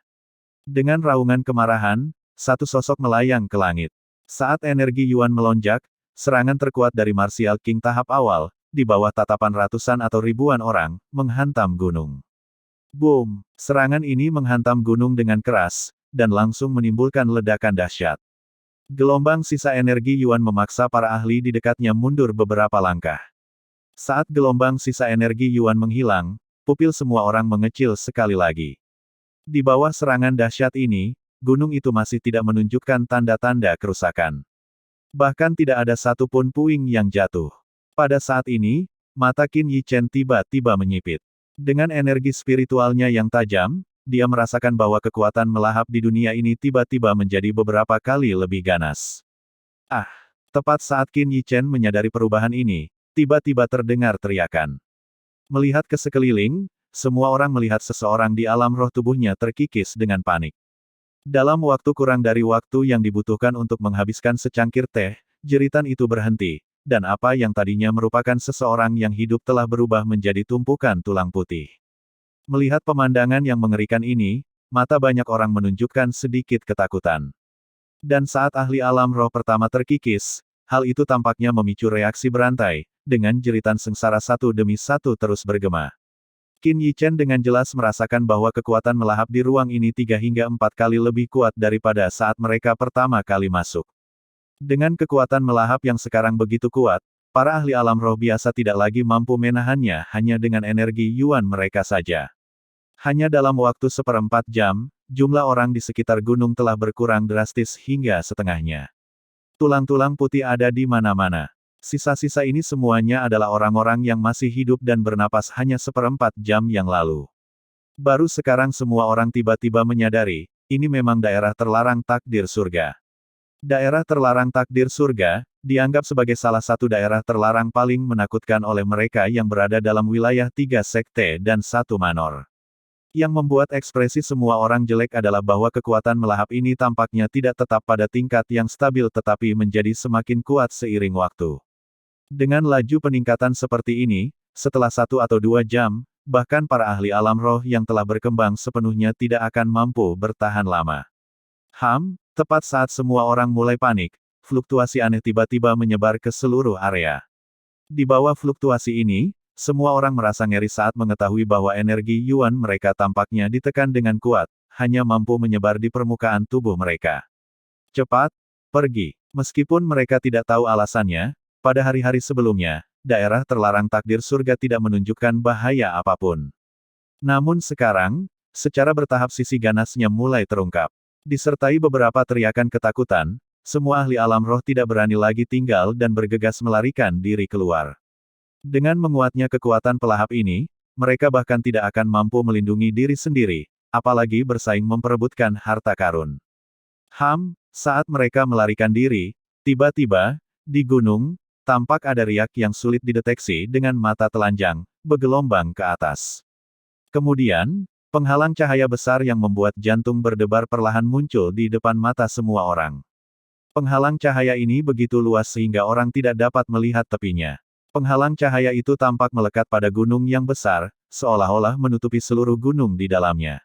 Dengan raungan kemarahan, satu sosok melayang ke langit. Saat energi Yuan melonjak, serangan terkuat dari Martial King tahap awal, di bawah tatapan ratusan atau ribuan orang, menghantam gunung. Boom! Serangan ini menghantam gunung dengan keras, dan langsung menimbulkan ledakan dahsyat. Gelombang sisa energi Yuan memaksa para ahli di dekatnya mundur beberapa langkah. Saat gelombang sisa energi Yuan menghilang, pupil semua orang mengecil sekali lagi. Di bawah serangan dahsyat ini, gunung itu masih tidak menunjukkan tanda-tanda kerusakan. Bahkan tidak ada satupun puing yang jatuh. Pada saat ini, mata Qin Yi Chen tiba-tiba menyipit. Dengan energi spiritualnya yang tajam, dia merasakan bahwa kekuatan melahap di dunia ini tiba-tiba menjadi beberapa kali lebih ganas. Ah! Tepat saat Qin Yi Chen menyadari perubahan ini, tiba-tiba terdengar teriakan. Melihat ke sekeliling, semua orang melihat seseorang di alam roh tubuhnya terkikis dengan panik. Dalam waktu kurang dari waktu yang dibutuhkan untuk menghabiskan secangkir teh, jeritan itu berhenti, dan apa yang tadinya merupakan seseorang yang hidup telah berubah menjadi tumpukan tulang putih. Melihat pemandangan yang mengerikan ini, mata banyak orang menunjukkan sedikit ketakutan. Dan saat ahli alam roh pertama terkikis, hal itu tampaknya memicu reaksi berantai, dengan jeritan sengsara satu demi satu terus bergema. Qin Yi Chen dengan jelas merasakan bahwa kekuatan melahap di ruang ini 3 hingga 4 kali lebih kuat daripada saat mereka pertama kali masuk. Dengan kekuatan melahap yang sekarang begitu kuat, para ahli alam roh biasa tidak lagi mampu menahannya hanya dengan energi Yuan mereka saja. Hanya dalam waktu 1/4 jam, jumlah orang di sekitar gunung telah berkurang drastis hingga setengahnya. Tulang-tulang putih ada di mana-mana. Sisa-sisa ini semuanya adalah orang-orang yang masih hidup dan bernapas hanya 1/4 jam yang lalu. Baru sekarang semua orang tiba-tiba menyadari, ini memang daerah terlarang takdir surga. Daerah terlarang takdir surga, dianggap sebagai salah satu daerah terlarang paling menakutkan oleh mereka yang berada dalam wilayah 3 sekte dan 1 manor. Yang membuat ekspresi semua orang jelek adalah bahwa kekuatan melahap ini tampaknya tidak tetap pada tingkat yang stabil tetapi menjadi semakin kuat seiring waktu. Dengan laju peningkatan seperti ini, setelah 1 atau 2 jam, bahkan para ahli alam roh yang telah berkembang sepenuhnya tidak akan mampu bertahan lama. Tepat saat semua orang mulai panik, fluktuasi aneh tiba-tiba menyebar ke seluruh area. Di bawah fluktuasi ini, semua orang merasa ngeri saat mengetahui bahwa energi Yuan mereka tampaknya ditekan dengan kuat, hanya mampu menyebar di permukaan tubuh mereka. Cepat, pergi. Meskipun mereka tidak tahu alasannya, pada hari-hari sebelumnya, daerah terlarang takdir surga tidak menunjukkan bahaya apapun. Namun sekarang, secara bertahap sisi ganasnya mulai terungkap. Disertai beberapa teriakan ketakutan, semua ahli alam roh tidak berani lagi tinggal dan bergegas melarikan diri keluar. Dengan menguatnya kekuatan pelahap ini, mereka bahkan tidak akan mampu melindungi diri sendiri, apalagi bersaing memperebutkan harta karun. Saat mereka melarikan diri, tiba-tiba, di gunung, tampak ada riak yang sulit dideteksi dengan mata telanjang, bergelombang ke atas. Kemudian, penghalang cahaya besar yang membuat jantung berdebar perlahan muncul di depan mata semua orang. Penghalang cahaya ini begitu luas sehingga orang tidak dapat melihat tepinya. Penghalang cahaya itu tampak melekat pada gunung yang besar, seolah-olah menutupi seluruh gunung di dalamnya.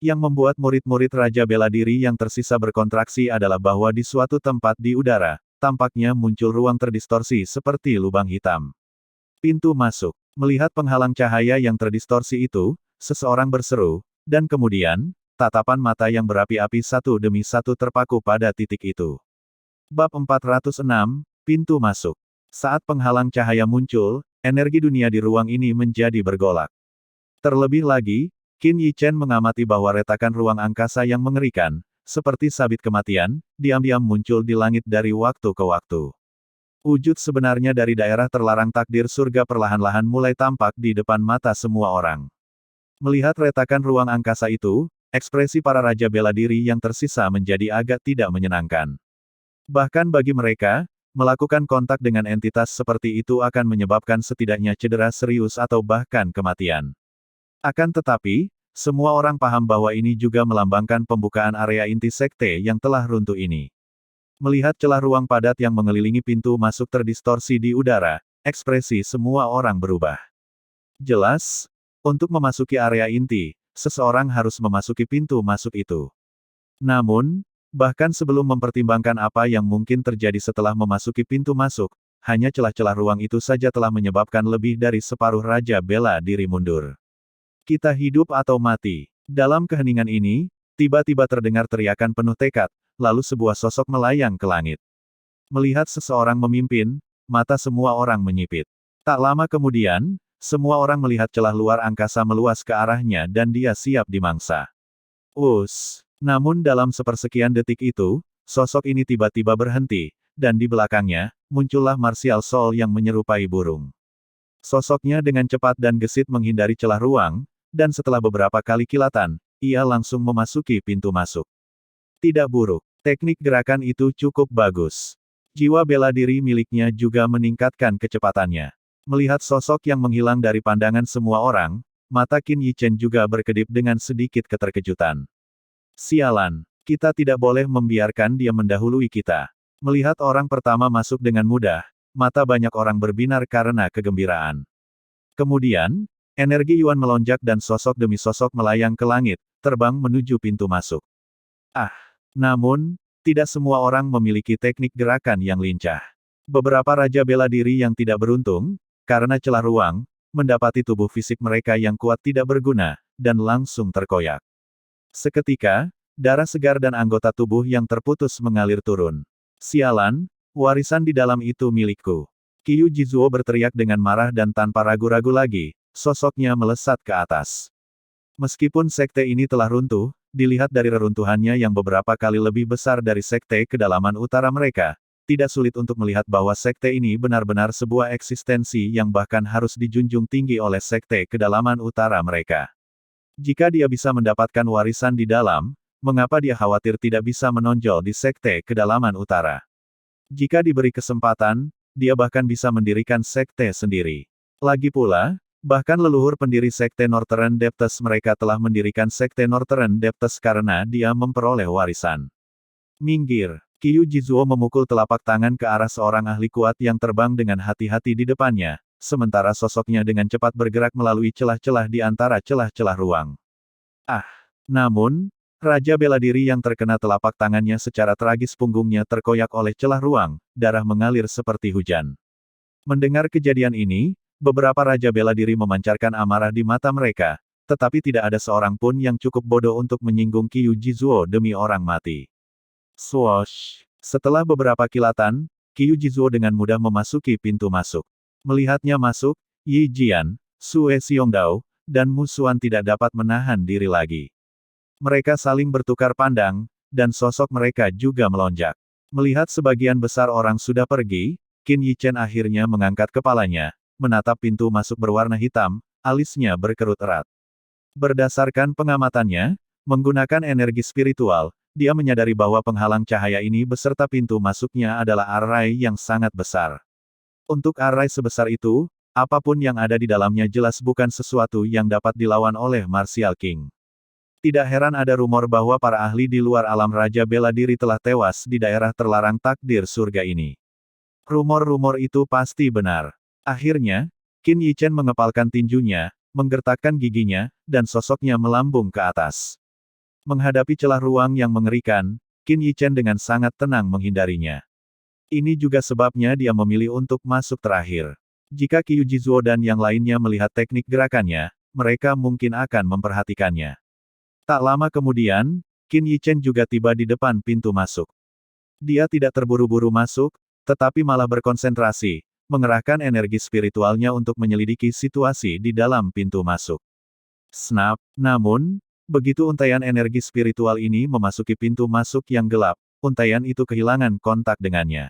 Yang membuat murid-murid Raja Bela Diri yang tersisa berkontraksi adalah bahwa di suatu tempat di udara, tampaknya muncul ruang terdistorsi seperti lubang hitam. Pintu masuk. Melihat penghalang cahaya yang terdistorsi itu, seseorang berseru, dan kemudian, tatapan mata yang berapi-api satu demi satu terpaku pada titik itu. Bab 406, Pintu Masuk. Saat penghalang cahaya muncul, energi dunia di ruang ini menjadi bergolak. Terlebih lagi, Qin Yi Chen mengamati bahwa retakan ruang angkasa yang mengerikan, seperti sabit kematian, diam-diam muncul di langit dari waktu ke waktu. Wujud sebenarnya dari daerah terlarang takdir surga perlahan-lahan mulai tampak di depan mata semua orang. Melihat retakan ruang angkasa itu, ekspresi para Raja Bela Diri yang tersisa menjadi agak tidak menyenangkan. Bahkan bagi mereka, melakukan kontak dengan entitas seperti itu akan menyebabkan setidaknya cedera serius atau bahkan kematian. Akan tetapi, semua orang paham bahwa ini juga melambangkan pembukaan area inti sekte yang telah runtuh ini. Melihat celah ruang padat yang mengelilingi pintu masuk terdistorsi di udara, ekspresi semua orang berubah. Jelas, untuk memasuki area inti, seseorang harus memasuki pintu masuk itu. Namun, Bahkan sebelum mempertimbangkan apa yang mungkin terjadi setelah memasuki pintu masuk, hanya celah-celah ruang itu saja telah menyebabkan lebih dari separuh Raja Bela Diri mundur. Kita hidup atau mati. Dalam keheningan ini, tiba-tiba terdengar teriakan penuh tekad, lalu sebuah sosok melayang ke langit. Melihat seseorang memimpin, mata semua orang menyipit. Tak lama kemudian, semua orang melihat celah luar angkasa meluas ke arahnya dan dia siap dimangsa. Namun dalam sepersekian detik itu, sosok ini tiba-tiba berhenti, dan di belakangnya, muncullah Martial Soul yang menyerupai burung. Sosoknya dengan cepat dan gesit menghindari celah ruang, dan setelah beberapa kali kilatan, ia langsung memasuki pintu masuk. Tidak buruk, teknik gerakan itu cukup bagus. Jiwa bela diri miliknya juga meningkatkan kecepatannya. Melihat sosok yang menghilang dari pandangan semua orang, mata Qin Yichen juga berkedip dengan sedikit keterkejutan. Sialan, kita tidak boleh membiarkan dia mendahului kita. Melihat orang pertama masuk dengan mudah, mata banyak orang berbinar karena kegembiraan. Kemudian, energi Yuan melonjak dan sosok demi sosok melayang ke langit, terbang menuju pintu masuk. Namun, tidak semua orang memiliki teknik gerakan yang lincah. Beberapa raja bela diri yang tidak beruntung, karena celah ruang, mendapati tubuh fisik mereka yang kuat tidak berguna, dan langsung terkoyak. Seketika, darah segar dan anggota tubuh yang terputus mengalir turun. Sialan, warisan di dalam itu milikku. Qiu Jizuo berteriak dengan marah dan tanpa ragu-ragu lagi, sosoknya melesat ke atas. Meskipun sekte ini telah runtuh, dilihat dari reruntuhannya yang beberapa kali lebih besar dari sekte kedalaman utara mereka, tidak sulit untuk melihat bahwa sekte ini benar-benar sebuah eksistensi yang bahkan harus dijunjung tinggi oleh sekte kedalaman utara mereka. Jika dia bisa mendapatkan warisan di dalam, mengapa dia khawatir tidak bisa menonjol di sekte kedalaman utara? Jika diberi kesempatan, dia bahkan bisa mendirikan sekte sendiri. Lagi pula, bahkan leluhur pendiri sekte Northern Depths mereka telah mendirikan sekte Northern Depths karena dia memperoleh warisan. Minggir, Qiu Jizuo memukul telapak tangan ke arah seorang ahli kuat yang terbang dengan hati-hati di depannya, sementara sosoknya dengan cepat bergerak melalui celah-celah di antara celah-celah ruang. Namun, Raja Bela Diri yang terkena telapak tangannya secara tragis punggungnya terkoyak oleh celah ruang, darah mengalir seperti hujan. Mendengar kejadian ini, beberapa Raja Bela Diri memancarkan amarah di mata mereka, tetapi tidak ada seorang pun yang cukup bodoh untuk menyinggung Qiu Jizuo demi orang mati. Swoosh! Setelah beberapa kilatan, Qiu Jizuo dengan mudah memasuki pintu masuk. Melihatnya masuk, Yi Jian, Sue Xiongdao, dan Mu Xuan tidak dapat menahan diri lagi. Mereka saling bertukar pandang, dan sosok mereka juga melonjak. Melihat sebagian besar orang sudah pergi, Qin Yichen akhirnya mengangkat kepalanya, menatap pintu masuk berwarna hitam, alisnya berkerut erat. Berdasarkan pengamatannya, menggunakan energi spiritual, dia menyadari bahwa penghalang cahaya ini beserta pintu masuknya adalah array yang sangat besar. Untuk array sebesar itu, apapun yang ada di dalamnya jelas bukan sesuatu yang dapat dilawan oleh Martial King. Tidak heran ada rumor bahwa para ahli di luar alam Raja Bela Diri telah tewas di daerah terlarang takdir surga ini. Rumor-rumor itu pasti benar. Akhirnya, Qin Yichen mengepalkan tinjunya, menggertakkan giginya, dan sosoknya melambung ke atas. Menghadapi celah ruang yang mengerikan, Qin Yichen dengan sangat tenang menghindarinya. Ini juga sebabnya dia memilih untuk masuk terakhir. Jika Qiu Jizuo dan yang lainnya melihat teknik gerakannya, mereka mungkin akan memperhatikannya. Tak lama kemudian, Qin Yichen juga tiba di depan pintu masuk. Dia tidak terburu-buru masuk, tetapi malah berkonsentrasi, mengerahkan energi spiritualnya untuk menyelidiki situasi di dalam pintu masuk. Snap! Namun, begitu untaian energi spiritual ini memasuki pintu masuk yang gelap, untaian itu kehilangan kontak dengannya.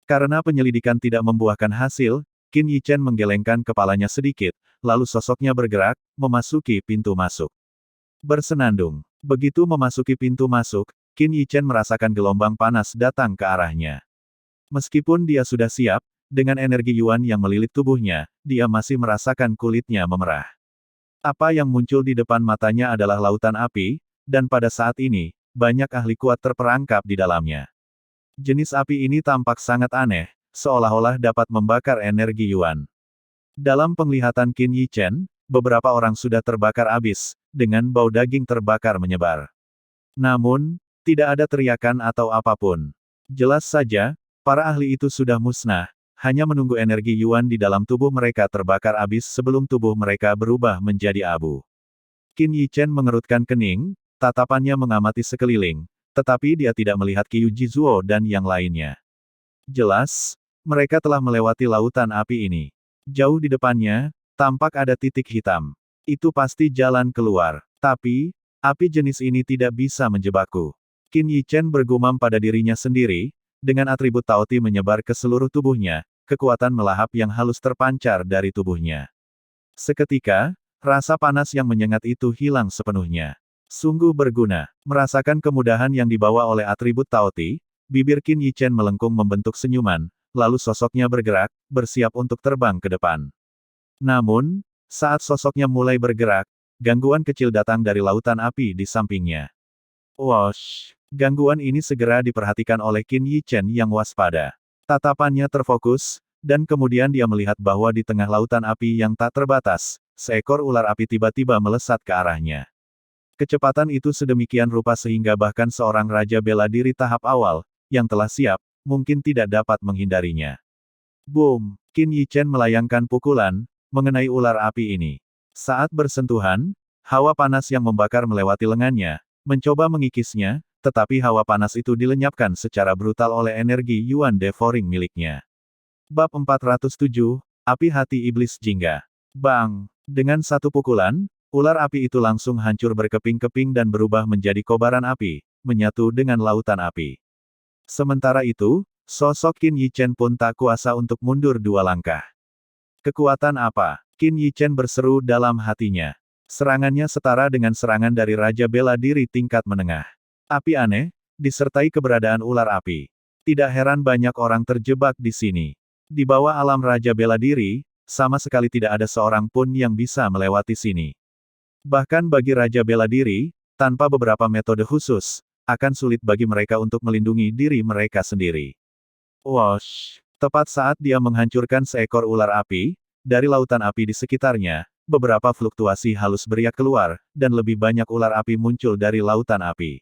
Karena penyelidikan tidak membuahkan hasil, Qin Yichen menggelengkan kepalanya sedikit, lalu sosoknya bergerak, memasuki pintu masuk. Bersenandung. Begitu memasuki pintu masuk, Qin Yichen merasakan gelombang panas datang ke arahnya. Meskipun dia sudah siap, dengan energi Yuan yang melilit tubuhnya, dia masih merasakan kulitnya memerah. Apa yang muncul di depan matanya adalah lautan api, dan pada saat ini, banyak ahli kuat terperangkap di dalamnya. Jenis api ini tampak sangat aneh, seolah-olah dapat membakar energi Yuan. Dalam penglihatan Qin Yichen, beberapa orang sudah terbakar abis, dengan bau daging terbakar menyebar. Namun, Tidak ada teriakan atau apapun. Jelas saja, para ahli itu sudah musnah, hanya menunggu energi Yuan di dalam tubuh mereka terbakar habis sebelum tubuh mereka berubah menjadi abu. Qin Yichen mengerutkan kening, tatapannya mengamati sekeliling, tetapi dia tidak melihat Qiu Jizuo dan yang lainnya. Jelas, mereka telah melewati lautan api ini. Jauh di depannya, tampak ada titik hitam. Itu pasti jalan keluar. Tapi, api jenis ini tidak bisa menjebakku. Qin Yichen bergumam pada dirinya sendiri, dengan atribut Taoti menyebar ke seluruh tubuhnya, kekuatan melahap yang halus terpancar dari tubuhnya. Seketika, rasa panas yang menyengat itu hilang sepenuhnya. Sungguh berguna. Merasakan kemudahan yang dibawa oleh atribut Taoti, bibir Qin Yichen melengkung membentuk senyuman, lalu sosoknya bergerak, bersiap untuk terbang ke depan. Namun, saat sosoknya mulai bergerak, gangguan kecil datang dari lautan api di sampingnya. Wosh! Gangguan ini segera diperhatikan oleh Qin Yichen yang waspada. Tatapannya terfokus, dan kemudian dia melihat bahwa di tengah lautan api yang tak terbatas, seekor ular api tiba-tiba melesat ke arahnya. Kecepatan itu sedemikian rupa sehingga bahkan seorang raja bela diri tahap awal, yang telah siap, mungkin tidak dapat menghindarinya. Boom! Qin Yichen melayangkan pukulan, mengenai ular api ini. Saat bersentuhan, hawa panas yang membakar melewati lengannya, mencoba mengikisnya, tetapi hawa panas itu dilenyapkan secara brutal oleh energi Yuan Devouring miliknya. Bab 407, Api Hati Iblis Jingga. Bang! Dengan satu pukulan, ular api itu langsung hancur berkeping-keping dan berubah menjadi kobaran api, menyatu dengan lautan api. Sementara itu, sosok Qin Yichen pun tak kuasa untuk mundur dua langkah. Kekuatan apa? Qin Yichen berseru dalam hatinya. Serangannya setara dengan serangan dari Raja Bela Diri tingkat menengah. Api aneh, disertai keberadaan ular api. Tidak heran banyak orang terjebak di sini. Di bawah alam Raja Bela Diri, sama sekali tidak ada seorang pun yang bisa melewati sini. Bahkan bagi Raja Bela Diri, tanpa beberapa metode khusus, akan sulit bagi mereka untuk melindungi diri mereka sendiri. Wosh! Tepat saat dia menghancurkan seekor ular api, dari lautan api di sekitarnya, beberapa fluktuasi halus beriak keluar, dan lebih banyak ular api muncul dari lautan api.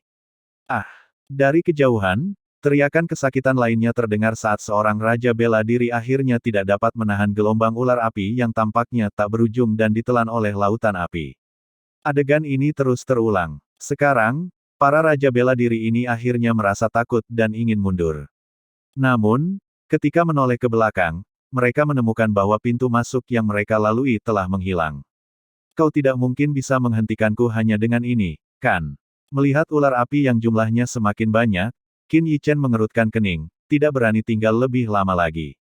Ah! Dari kejauhan, teriakan kesakitan lainnya terdengar saat seorang Raja Bela Diri akhirnya tidak dapat menahan gelombang ular api yang tampaknya tak berujung dan ditelan oleh lautan api. Adegan ini terus terulang. Sekarang, para Raja Bela Diri ini akhirnya merasa takut dan ingin mundur. Namun, ketika menoleh ke belakang, mereka menemukan bahwa pintu masuk yang mereka lalui telah menghilang. Kau tidak mungkin bisa menghentikanku hanya dengan ini, kan? Melihat ular api yang jumlahnya semakin banyak, Qin Yichen mengerutkan kening, tidak berani tinggal lebih lama lagi.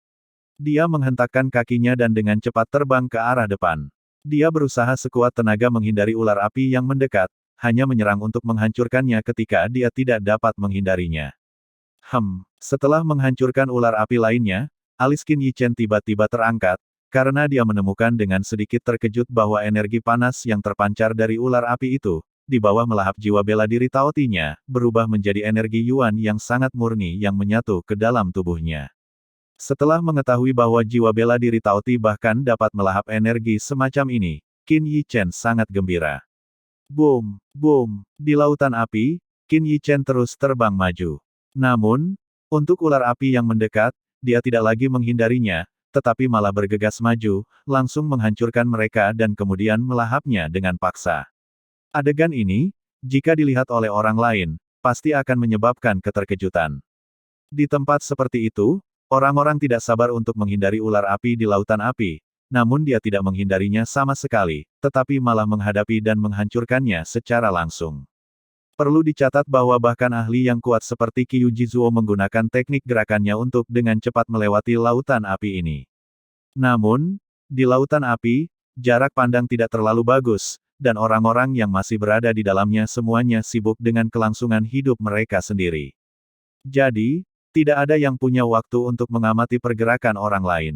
Dia menghentakkan kakinya dan dengan cepat terbang ke arah depan. Dia berusaha sekuat tenaga menghindari ular api yang mendekat, hanya menyerang untuk menghancurkannya ketika dia tidak dapat menghindarinya. Setelah menghancurkan ular api lainnya, alis Qin Yichen tiba-tiba terangkat, karena dia menemukan dengan sedikit terkejut bahwa energi panas yang terpancar dari ular api itu, di bawah melahap jiwa bela diri Taotinya, berubah menjadi energi Yuan yang sangat murni yang menyatu ke dalam tubuhnya. Setelah mengetahui bahwa jiwa bela diri Taoti bahkan dapat melahap energi semacam ini, Qin Yichen sangat gembira. Boom! Boom! Di lautan api, Qin Yichen terus terbang maju. Namun, untuk ular api yang mendekat, dia tidak lagi menghindarinya, tetapi malah bergegas maju, langsung menghancurkan mereka dan kemudian melahapnya dengan paksa. Adegan ini, jika dilihat oleh orang lain, pasti akan menyebabkan keterkejutan. Di tempat seperti itu, orang-orang tidak sabar untuk menghindari ular api di lautan api, namun dia tidak menghindarinya sama sekali, tetapi malah menghadapi dan menghancurkannya secara langsung. Perlu dicatat bahwa bahkan ahli yang kuat seperti Qiu Jizuo menggunakan teknik gerakannya untuk dengan cepat melewati lautan api ini. Namun, di lautan api, jarak pandang tidak terlalu bagus, dan orang-orang yang masih berada di dalamnya semuanya sibuk dengan kelangsungan hidup mereka sendiri. Jadi, tidak ada yang punya waktu untuk mengamati pergerakan orang lain.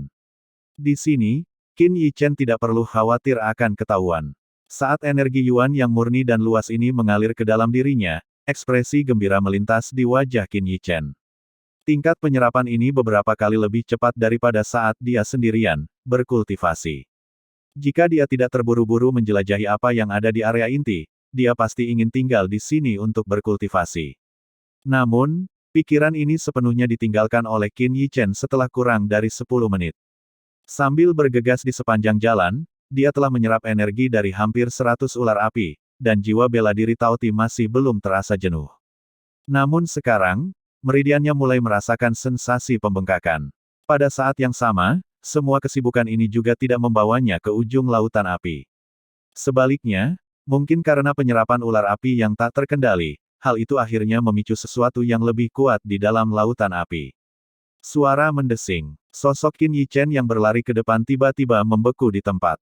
Di sini, Qin Yichen tidak perlu khawatir akan ketahuan. Saat energi Yuan yang murni dan luas ini mengalir ke dalam dirinya, ekspresi gembira melintas di wajah Qin Yichen. Tingkat penyerapan ini beberapa kali lebih cepat daripada saat dia sendirian, berkultivasi. Jika dia tidak terburu-buru menjelajahi apa yang ada di area inti, dia pasti ingin tinggal di sini untuk berkultivasi. Namun, pikiran ini sepenuhnya ditinggalkan oleh Qin Yichen setelah kurang dari 10 menit. Sambil bergegas di sepanjang jalan, dia telah menyerap energi dari hampir 100 ular api, dan jiwa bela diri Taoti masih belum terasa jenuh. Namun sekarang, meridiannya mulai merasakan sensasi pembengkakan. Pada saat yang sama, semua kesibukan ini juga tidak membawanya ke ujung lautan api. Sebaliknya, mungkin karena penyerapan ular api yang tak terkendali, hal itu akhirnya memicu sesuatu yang lebih kuat di dalam lautan api. Suara mendesing. Sosok Qin Yichen yang berlari ke depan tiba-tiba membeku di tempat.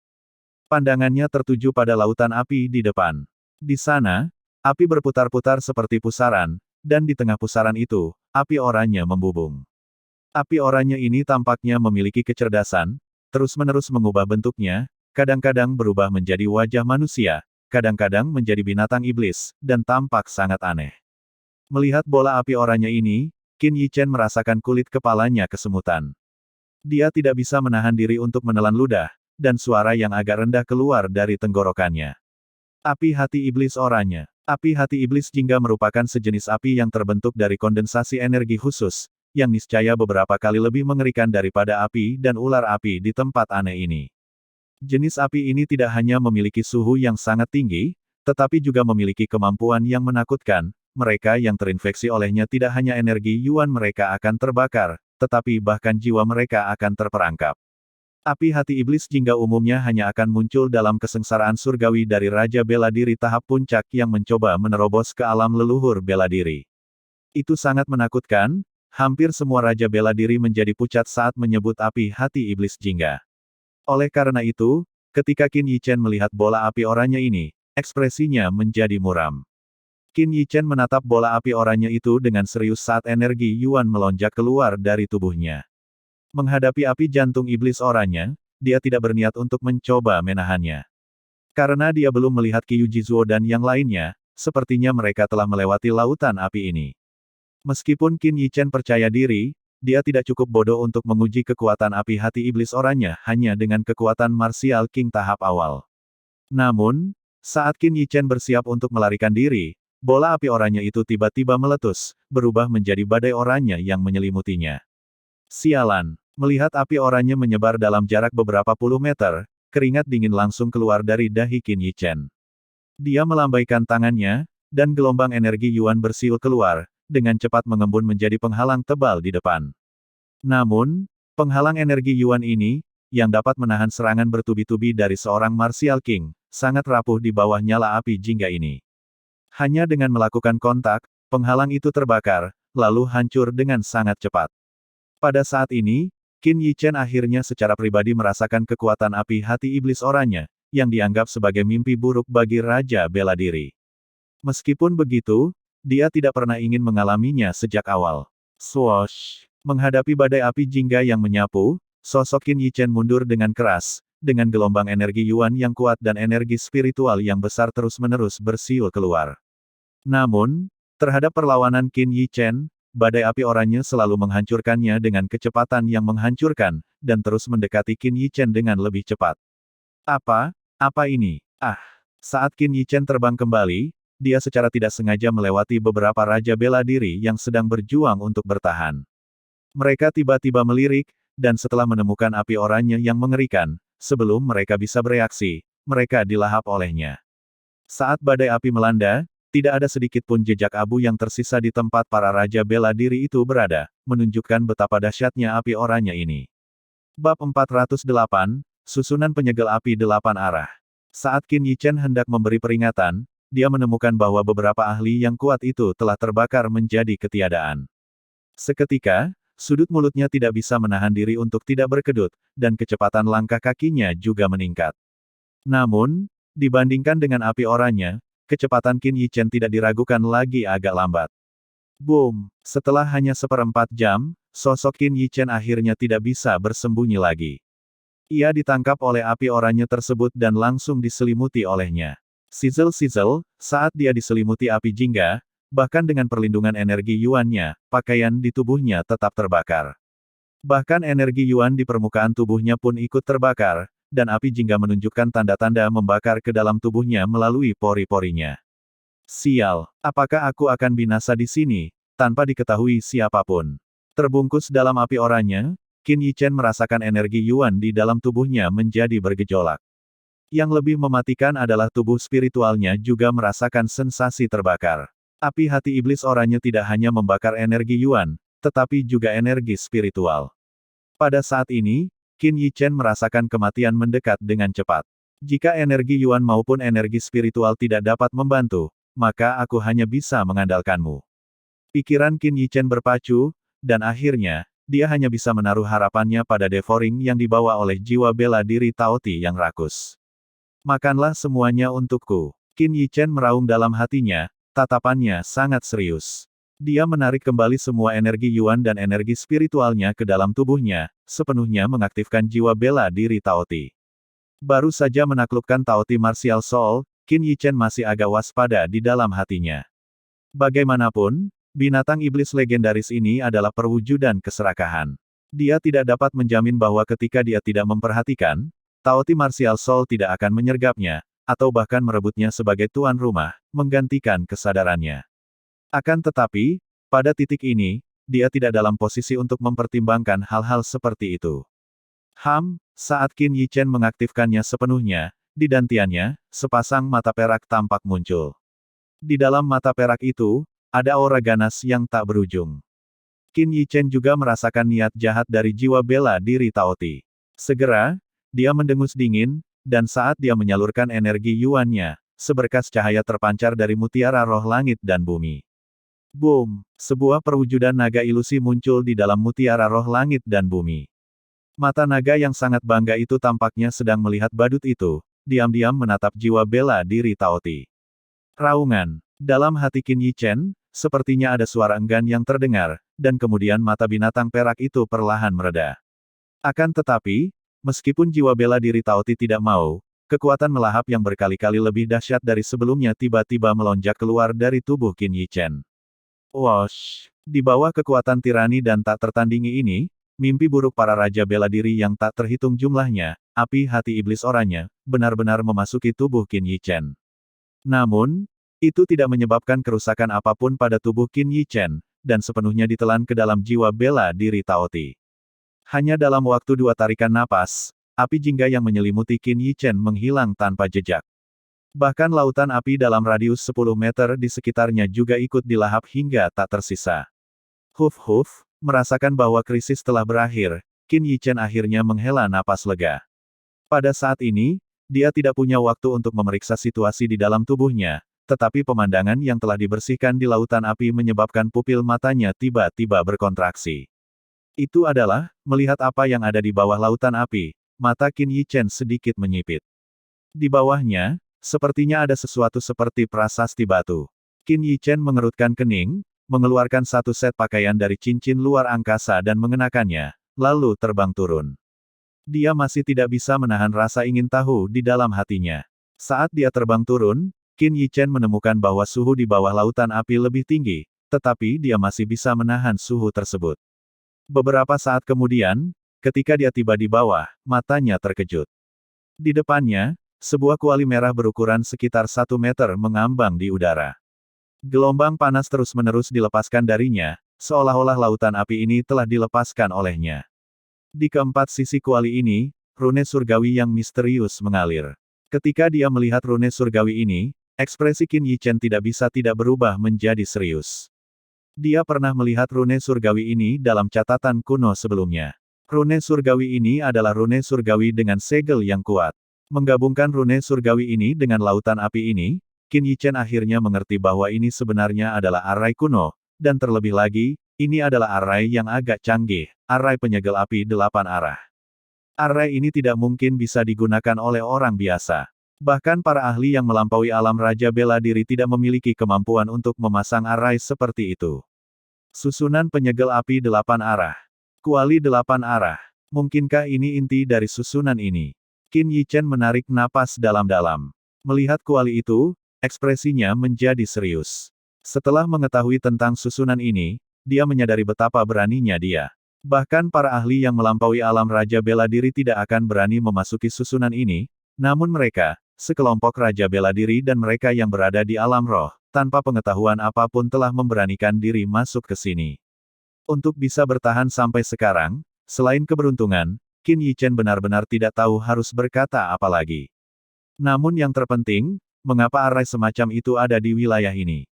Pandangannya tertuju pada lautan api di depan. Di sana, api berputar-putar seperti pusaran, dan di tengah pusaran itu, api oranye membubung. Api oranye ini tampaknya memiliki kecerdasan, terus-menerus mengubah bentuknya, kadang-kadang berubah menjadi wajah manusia, kadang-kadang menjadi binatang iblis, dan tampak sangat aneh. Melihat bola api oranye ini, Qin Yichen merasakan kulit kepalanya kesemutan. Dia tidak bisa menahan diri untuk menelan ludah, dan suara yang agak rendah keluar dari tenggorokannya. Api hati iblis oranye. Api hati iblis jingga merupakan sejenis api yang terbentuk dari kondensasi energi khusus, yang niscaya beberapa kali lebih mengerikan daripada api dan ular api di tempat aneh ini. Jenis api ini tidak hanya memiliki suhu yang sangat tinggi, tetapi juga memiliki kemampuan yang menakutkan. Mereka yang terinfeksi olehnya tidak hanya energi yuan mereka akan terbakar, tetapi bahkan jiwa mereka akan terperangkap. Api hati iblis jingga umumnya hanya akan muncul dalam kesengsaraan surgawi dari Raja Bela Diri tahap puncak yang mencoba menerobos ke alam leluhur bela diri. Itu sangat menakutkan, hampir semua Raja Bela Diri menjadi pucat saat menyebut api hati iblis jingga. Oleh karena itu, ketika Qin Yichen melihat bola api oranye ini, ekspresinya menjadi muram. Qin Yichen menatap bola api oranye itu dengan serius saat energi yuan melonjak keluar dari tubuhnya. Menghadapi api jantung iblis oranye, dia tidak berniat untuk mencoba menahannya. Karena dia belum melihat Qiu Jizuo dan yang lainnya, sepertinya mereka telah melewati lautan api ini. Meskipun Qin Yichen percaya diri, dia tidak cukup bodoh untuk menguji kekuatan api hati iblis oranye hanya dengan kekuatan martial king tahap awal. Namun, saat Qin Yichen bersiap untuk melarikan diri, bola api oranye itu tiba-tiba meletus, berubah menjadi badai oranye yang menyelimutinya. Sialan! Melihat api oranye menyebar dalam jarak beberapa puluh meter, keringat dingin langsung keluar dari dahi Qin Yichen. Dia melambaikan tangannya, dan gelombang energi yuan bersiul keluar, dengan cepat mengembun menjadi penghalang tebal di depan. Namun, penghalang energi yuan ini, yang dapat menahan serangan bertubi-tubi dari seorang martial king, sangat rapuh di bawah nyala api jingga ini. Hanya dengan melakukan kontak, penghalang itu terbakar, lalu hancur dengan sangat cepat. Pada saat ini, Qin Yichen akhirnya secara pribadi merasakan kekuatan api hati iblis oranye, yang dianggap sebagai mimpi buruk bagi Raja Bela Diri. Meskipun begitu, dia tidak pernah ingin mengalaminya sejak awal. Swoosh! Menghadapi badai api jingga yang menyapu, sosok Qin Yichen mundur dengan keras, dengan gelombang energi yuan yang kuat dan energi spiritual yang besar terus-menerus bersiul keluar. Namun, terhadap perlawanan Qin Yichen, badai api oranye selalu menghancurkannya dengan kecepatan yang menghancurkan, dan terus mendekati Qin Yichen dengan lebih cepat. Apa ini? Saat Qin Yichen terbang kembali, dia secara tidak sengaja melewati beberapa Raja Bela Diri yang sedang berjuang untuk bertahan. Mereka tiba-tiba melirik, dan setelah menemukan api oranye yang mengerikan, sebelum mereka bisa bereaksi, mereka dilahap olehnya. Saat badai api melanda, tidak ada sedikit pun jejak abu yang tersisa di tempat para Raja Bela Diri itu berada, menunjukkan betapa dahsyatnya api oranye ini. Bab 408, Susunan Penyegel Api 8 Arah. Saat Qin Yichen hendak memberi peringatan, dia menemukan bahwa beberapa ahli yang kuat itu telah terbakar menjadi ketiadaan. Seketika, sudut mulutnya tidak bisa menahan diri untuk tidak berkedut, dan kecepatan langkah kakinya juga meningkat. Namun, dibandingkan dengan api oranye, kecepatan Qin Yichen tidak diragukan lagi agak lambat. Boom! Setelah hanya 1/4 jam, sosok Qin Yichen akhirnya tidak bisa bersembunyi lagi. Ia ditangkap oleh api oranye tersebut dan langsung diselimuti olehnya. Sizzle-sizzle, saat dia diselimuti api jingga, bahkan dengan perlindungan energi yuannya, pakaian di tubuhnya tetap terbakar. Bahkan energi yuan di permukaan tubuhnya pun ikut terbakar, dan api jingga menunjukkan tanda-tanda membakar ke dalam tubuhnya melalui pori-porinya. Sial, apakah aku akan binasa di sini? tanpa diketahui siapapun. Terbungkus dalam api oranye, Qin Yichen merasakan energi Yuan di dalam tubuhnya menjadi bergejolak. Yang lebih mematikan adalah tubuh spiritualnya juga merasakan sensasi terbakar. Api hati iblis oranye tidak hanya membakar energi Yuan, tetapi juga energi spiritual. Pada saat ini, Qin Yichen merasakan kematian mendekat dengan cepat. Jika energi Yuan maupun energi spiritual tidak dapat membantu, maka aku hanya bisa mengandalkanmu. Pikiran Qin Yichen berpacu, dan akhirnya, dia hanya bisa menaruh harapannya pada devouring yang dibawa oleh jiwa bela diri Taoti yang rakus. Makanlah semuanya untukku. Qin Yichen meraung dalam hatinya, tatapannya sangat serius. Dia menarik kembali semua energi Yuan dan energi spiritualnya ke dalam tubuhnya, sepenuhnya mengaktifkan jiwa bela diri Taoti. Baru saja menaklukkan Taoti Martial Soul, Qin Yichen masih agak waspada di dalam hatinya. Bagaimanapun, binatang iblis legendaris ini adalah perwujudan keserakahan. Dia tidak dapat menjamin bahwa ketika dia tidak memperhatikan, Taoti Martial Soul tidak akan menyergapnya, atau bahkan merebutnya sebagai tuan rumah, menggantikan kesadarannya. Akan tetapi, pada titik ini, dia tidak dalam posisi untuk mempertimbangkan hal-hal seperti itu. Saat Qin Yichen mengaktifkannya sepenuhnya, di dantiannya, sepasang mata perak tampak muncul. Di dalam mata perak itu, ada aura ganas yang tak berujung. Qin Yichen juga merasakan niat jahat dari jiwa bela diri Taoti. Segera, dia mendengus dingin, dan saat dia menyalurkan energi Yuannya, seberkas cahaya terpancar dari mutiara roh langit dan bumi. Boom! Sebuah perwujudan naga ilusi muncul di dalam mutiara roh langit dan bumi. Mata naga yang sangat bangga itu tampaknya sedang melihat badut itu, diam-diam menatap jiwa bela diri Taoti. Raungan. Dalam hati Qin Yichen, sepertinya ada suara enggan yang terdengar, dan kemudian mata binatang perak itu perlahan mereda. Akan tetapi, meskipun jiwa bela diri Taoti tidak mau, kekuatan melahap yang berkali-kali lebih dahsyat dari sebelumnya tiba-tiba melonjak keluar dari tubuh Qin Yichen. Wosh! Di bawah kekuatan tirani dan tak tertandingi ini, mimpi buruk para raja bela diri yang tak terhitung jumlahnya, api hati iblis oranye, benar-benar memasuki tubuh Qin Yichen. Namun, itu tidak menyebabkan kerusakan apapun pada tubuh Qin Yichen, dan sepenuhnya ditelan ke dalam jiwa bela diri Taoti. Hanya dalam waktu 2 tarikan napas, api jingga yang menyelimuti Qin Yichen menghilang tanpa jejak. Bahkan lautan api dalam radius 10 meter di sekitarnya juga ikut dilahap hingga tak tersisa. Huf, merasakan bahwa krisis telah berakhir, Qin Yichen akhirnya menghela napas lega. Pada saat ini, dia tidak punya waktu untuk memeriksa situasi di dalam tubuhnya, tetapi pemandangan yang telah dibersihkan di lautan api menyebabkan pupil matanya tiba-tiba berkontraksi. Itu adalah, melihat apa yang ada di bawah lautan api, mata Qin Yichen sedikit menyipit. Di bawahnya, sepertinya ada sesuatu seperti prasasti batu. Qin Yichen mengerutkan kening, mengeluarkan satu set pakaian dari cincin luar angkasa dan mengenakannya, lalu terbang turun. Dia masih tidak bisa menahan rasa ingin tahu di dalam hatinya. Saat dia terbang turun, Qin Yichen menemukan bahwa suhu di bawah lautan api lebih tinggi, tetapi dia masih bisa menahan suhu tersebut. Beberapa saat kemudian, ketika dia tiba di bawah, matanya terkejut. Di depannya, sebuah kuali merah berukuran sekitar 1 meter mengambang di udara. Gelombang panas terus-menerus dilepaskan darinya, seolah-olah lautan api ini telah dilepaskan olehnya. Di keempat sisi kuali ini, rune surgawi yang misterius mengalir. Ketika dia melihat rune surgawi ini, ekspresi Qin Yichen tidak bisa tidak berubah menjadi serius. Dia pernah melihat rune surgawi ini dalam catatan kuno sebelumnya. Rune surgawi ini adalah rune surgawi dengan segel yang kuat. Menggabungkan rune surgawi ini dengan lautan api ini, Qin Yichen akhirnya mengerti bahwa ini sebenarnya adalah arai kuno, dan terlebih lagi, ini adalah arai yang agak canggih, arai penyegel api 8 arah. Arai ini tidak mungkin bisa digunakan oleh orang biasa. Bahkan para ahli yang melampaui alam raja bela diri tidak memiliki kemampuan untuk memasang arai seperti itu. Susunan penyegel api 8 arah. Kuali 8 arah. Mungkinkah ini inti dari susunan ini? Qin Yichen menarik napas dalam-dalam. Melihat kuali itu, ekspresinya menjadi serius. Setelah mengetahui tentang susunan ini, dia menyadari betapa beraninya dia. Bahkan para ahli yang melampaui alam raja bela diri tidak akan berani memasuki susunan ini, namun mereka, sekelompok raja bela diri dan mereka yang berada di alam roh, tanpa pengetahuan apapun telah memberanikan diri masuk ke sini. Untuk bisa bertahan sampai sekarang, selain keberuntungan, Qin Yichen benar-benar tidak tahu harus berkata apa lagi. Namun yang terpenting, mengapa arai semacam itu ada di wilayah ini?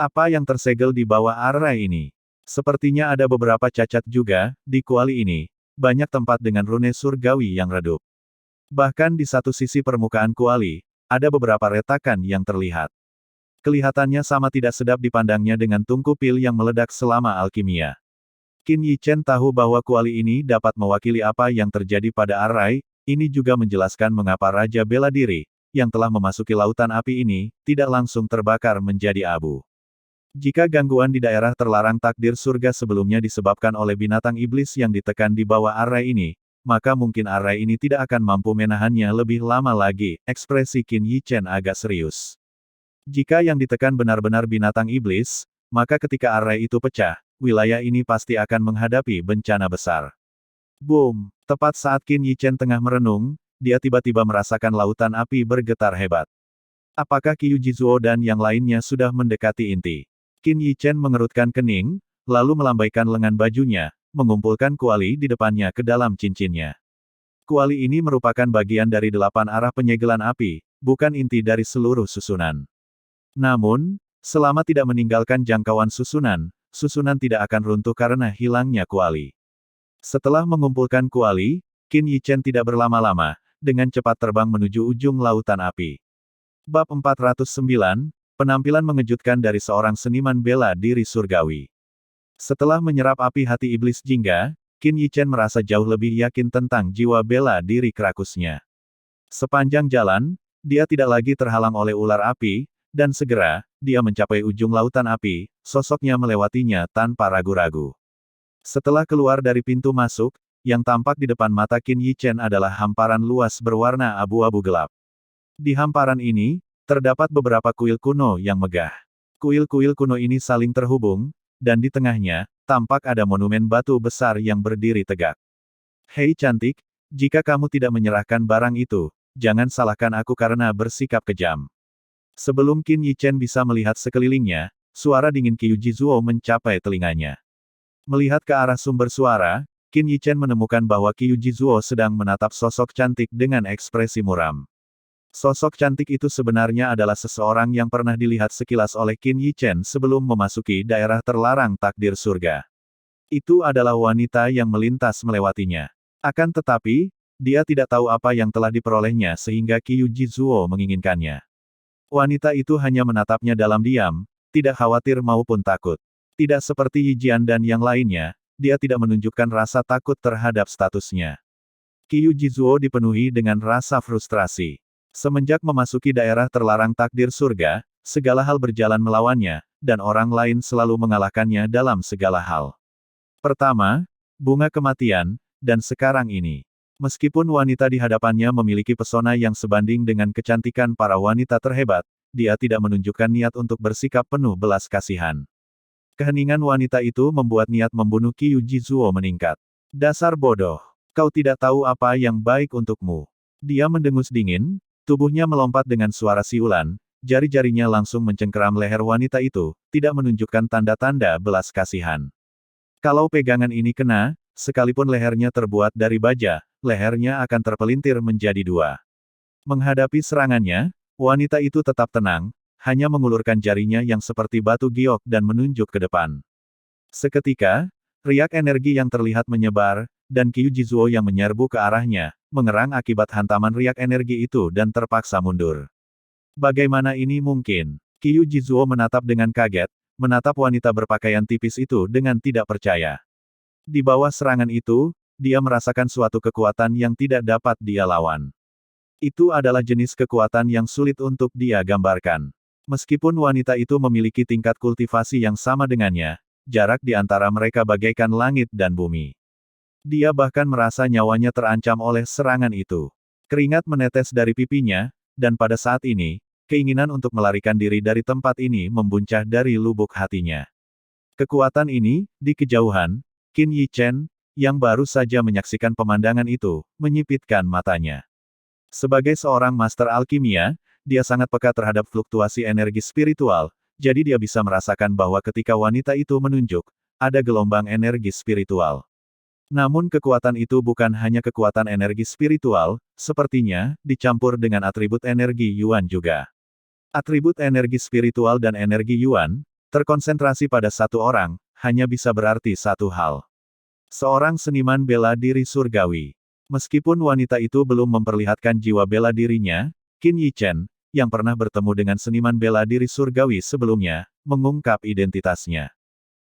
Apa yang tersegel di bawah arai ini? Sepertinya ada beberapa cacat juga, di kuali ini, banyak tempat dengan rune surgawi yang redup. Bahkan di satu sisi permukaan kuali, ada beberapa retakan yang terlihat. Kelihatannya sama tidak sedap dipandangnya dengan tungku pil yang meledak selama alkimia. Qin Yichen tahu bahwa kuali ini dapat mewakili apa yang terjadi pada arai, ini juga menjelaskan mengapa Raja Bela Diri, yang telah memasuki lautan api ini, tidak langsung terbakar menjadi abu. Jika gangguan di daerah terlarang takdir surga sebelumnya disebabkan oleh binatang iblis yang ditekan di bawah arai ini, maka mungkin arai ini tidak akan mampu menahannya lebih lama lagi. Ekspresi Qin Yichen agak serius. Jika yang ditekan benar-benar binatang iblis, maka ketika arai itu pecah, wilayah ini pasti akan menghadapi bencana besar. Boom! Tepat saat Qin Yichen tengah merenung, dia tiba-tiba merasakan lautan api bergetar hebat. Apakah Qiu Jizuo dan yang lainnya sudah mendekati inti? Qin Yichen mengerutkan kening, lalu melambaikan lengan bajunya, mengumpulkan kuali di depannya ke dalam cincinnya. Kuali ini merupakan bagian dari 8 arah penyegelan api, bukan inti dari seluruh susunan. Namun, selama tidak meninggalkan jangkauan susunan, susunan tidak akan runtuh karena hilangnya kuali. Setelah mengumpulkan kuali, Qin Yichen tidak berlama-lama, dengan cepat terbang menuju ujung lautan api. Bab 409, penampilan mengejutkan dari seorang seniman bela diri surgawi. Setelah menyerap api hati iblis jingga, Qin Yichen merasa jauh lebih yakin tentang jiwa bela diri Krakusnya. Sepanjang jalan, dia tidak lagi terhalang oleh ular api, dan segera, dia mencapai ujung lautan api, sosoknya melewatinya tanpa ragu-ragu. Setelah keluar dari pintu masuk, yang tampak di depan mata Qin Yichen adalah hamparan luas berwarna abu-abu gelap. Di hamparan ini, terdapat beberapa kuil kuno yang megah. Kuil-kuil kuno ini saling terhubung, dan di tengahnya, tampak ada monumen batu besar yang berdiri tegak. Hei cantik, jika kamu tidak menyerahkan barang itu, jangan salahkan aku karena bersikap kejam. Sebelum Qin Yichen bisa melihat sekelilingnya, suara dingin Qiu Jizuo mencapai telinganya. Melihat ke arah sumber suara, Qin Yichen menemukan bahwa Qiu Jizuo sedang menatap sosok cantik dengan ekspresi muram. Sosok cantik itu sebenarnya adalah seseorang yang pernah dilihat sekilas oleh Qin Yichen sebelum memasuki daerah terlarang takdir surga. Itu adalah wanita yang melintas melewatinya. Akan tetapi, dia tidak tahu apa yang telah diperolehnya sehingga Qiu Jizuo menginginkannya. Wanita itu hanya menatapnya dalam diam, tidak khawatir maupun takut. Tidak seperti Yijian dan yang lainnya, dia tidak menunjukkan rasa takut terhadap statusnya. Qiu Jizuo dipenuhi dengan rasa frustrasi. Semenjak memasuki daerah terlarang takdir surga, segala hal berjalan melawannya, dan orang lain selalu mengalahkannya dalam segala hal. Pertama, bunga kematian, dan sekarang ini. Meskipun wanita di hadapannya memiliki pesona yang sebanding dengan kecantikan para wanita terhebat, dia tidak menunjukkan niat untuk bersikap penuh belas kasihan. Keheningan wanita itu membuat niat membunuh Qiu Jizuo meningkat. Dasar bodoh. Kau tidak tahu apa yang baik untukmu. Dia mendengus dingin, tubuhnya melompat dengan suara siulan, jari-jarinya langsung mencengkeram leher wanita itu, tidak menunjukkan tanda-tanda belas kasihan. Kalau pegangan ini kena, sekalipun lehernya terbuat dari baja, lehernya akan terpelintir menjadi 2. Menghadapi serangannya, wanita itu tetap tenang, hanya mengulurkan jarinya yang seperti batu giok dan menunjuk ke depan. Seketika, riak energi yang terlihat menyebar, dan Qiu Jizuo yang menyerbu ke arahnya, mengerang akibat hantaman riak energi itu dan terpaksa mundur. Bagaimana ini mungkin? Qiu Jizuo menatap dengan kaget, menatap wanita berpakaian tipis itu dengan tidak percaya. Di bawah serangan itu, dia merasakan suatu kekuatan yang tidak dapat dia lawan. Itu adalah jenis kekuatan yang sulit untuk dia gambarkan. Meskipun wanita itu memiliki tingkat kultivasi yang sama dengannya, jarak di antara mereka bagaikan langit dan bumi. Dia bahkan merasa nyawanya terancam oleh serangan itu. Keringat menetes dari pipinya, dan pada saat ini, keinginan untuk melarikan diri dari tempat ini membuncah dari lubuk hatinya. Kekuatan ini, di kejauhan, Qin Yichen, yang baru saja menyaksikan pemandangan itu, menyipitkan matanya. Sebagai seorang master alkimia, dia sangat peka terhadap fluktuasi energi spiritual, jadi dia bisa merasakan bahwa ketika wanita itu menunjuk, ada gelombang energi spiritual. Namun kekuatan itu bukan hanya kekuatan energi spiritual, sepertinya, dicampur dengan atribut energi Yuan juga. Atribut energi spiritual dan energi Yuan, terkonsentrasi pada satu orang, hanya bisa berarti satu hal. Seorang seniman bela diri surgawi. Meskipun wanita itu belum memperlihatkan jiwa bela dirinya, Qin Yichen, yang pernah bertemu dengan seniman bela diri surgawi sebelumnya, mengungkap identitasnya.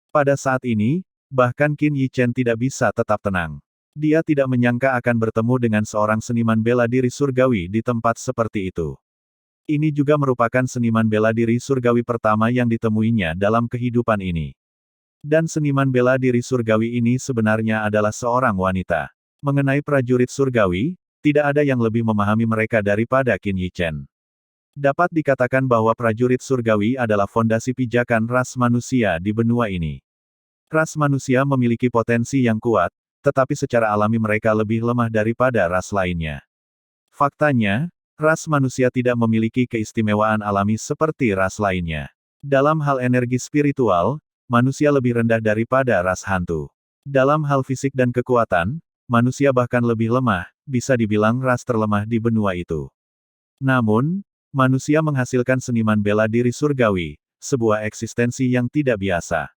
Pada saat ini, bahkan Qin Yichen tidak bisa tetap tenang. Dia tidak menyangka akan bertemu dengan seorang seniman bela diri surgawi di tempat seperti itu. Ini juga merupakan seniman bela diri surgawi pertama yang ditemuinya dalam kehidupan ini. Dan seniman bela diri surgawi ini sebenarnya adalah seorang wanita. Mengenai prajurit surgawi, tidak ada yang lebih memahami mereka daripada Qin Yichen. Dapat dikatakan bahwa prajurit surgawi adalah fondasi pijakan ras manusia di benua ini. Ras manusia memiliki potensi yang kuat, tetapi secara alami mereka lebih lemah daripada ras lainnya. Faktanya, ras manusia tidak memiliki keistimewaan alami seperti ras lainnya. Dalam hal energi spiritual, manusia lebih rendah daripada ras hantu. Dalam hal fisik dan kekuatan, manusia bahkan lebih lemah, bisa dibilang ras terlemah di benua itu. Namun, manusia menghasilkan seniman bela diri surgawi, sebuah eksistensi yang tidak biasa.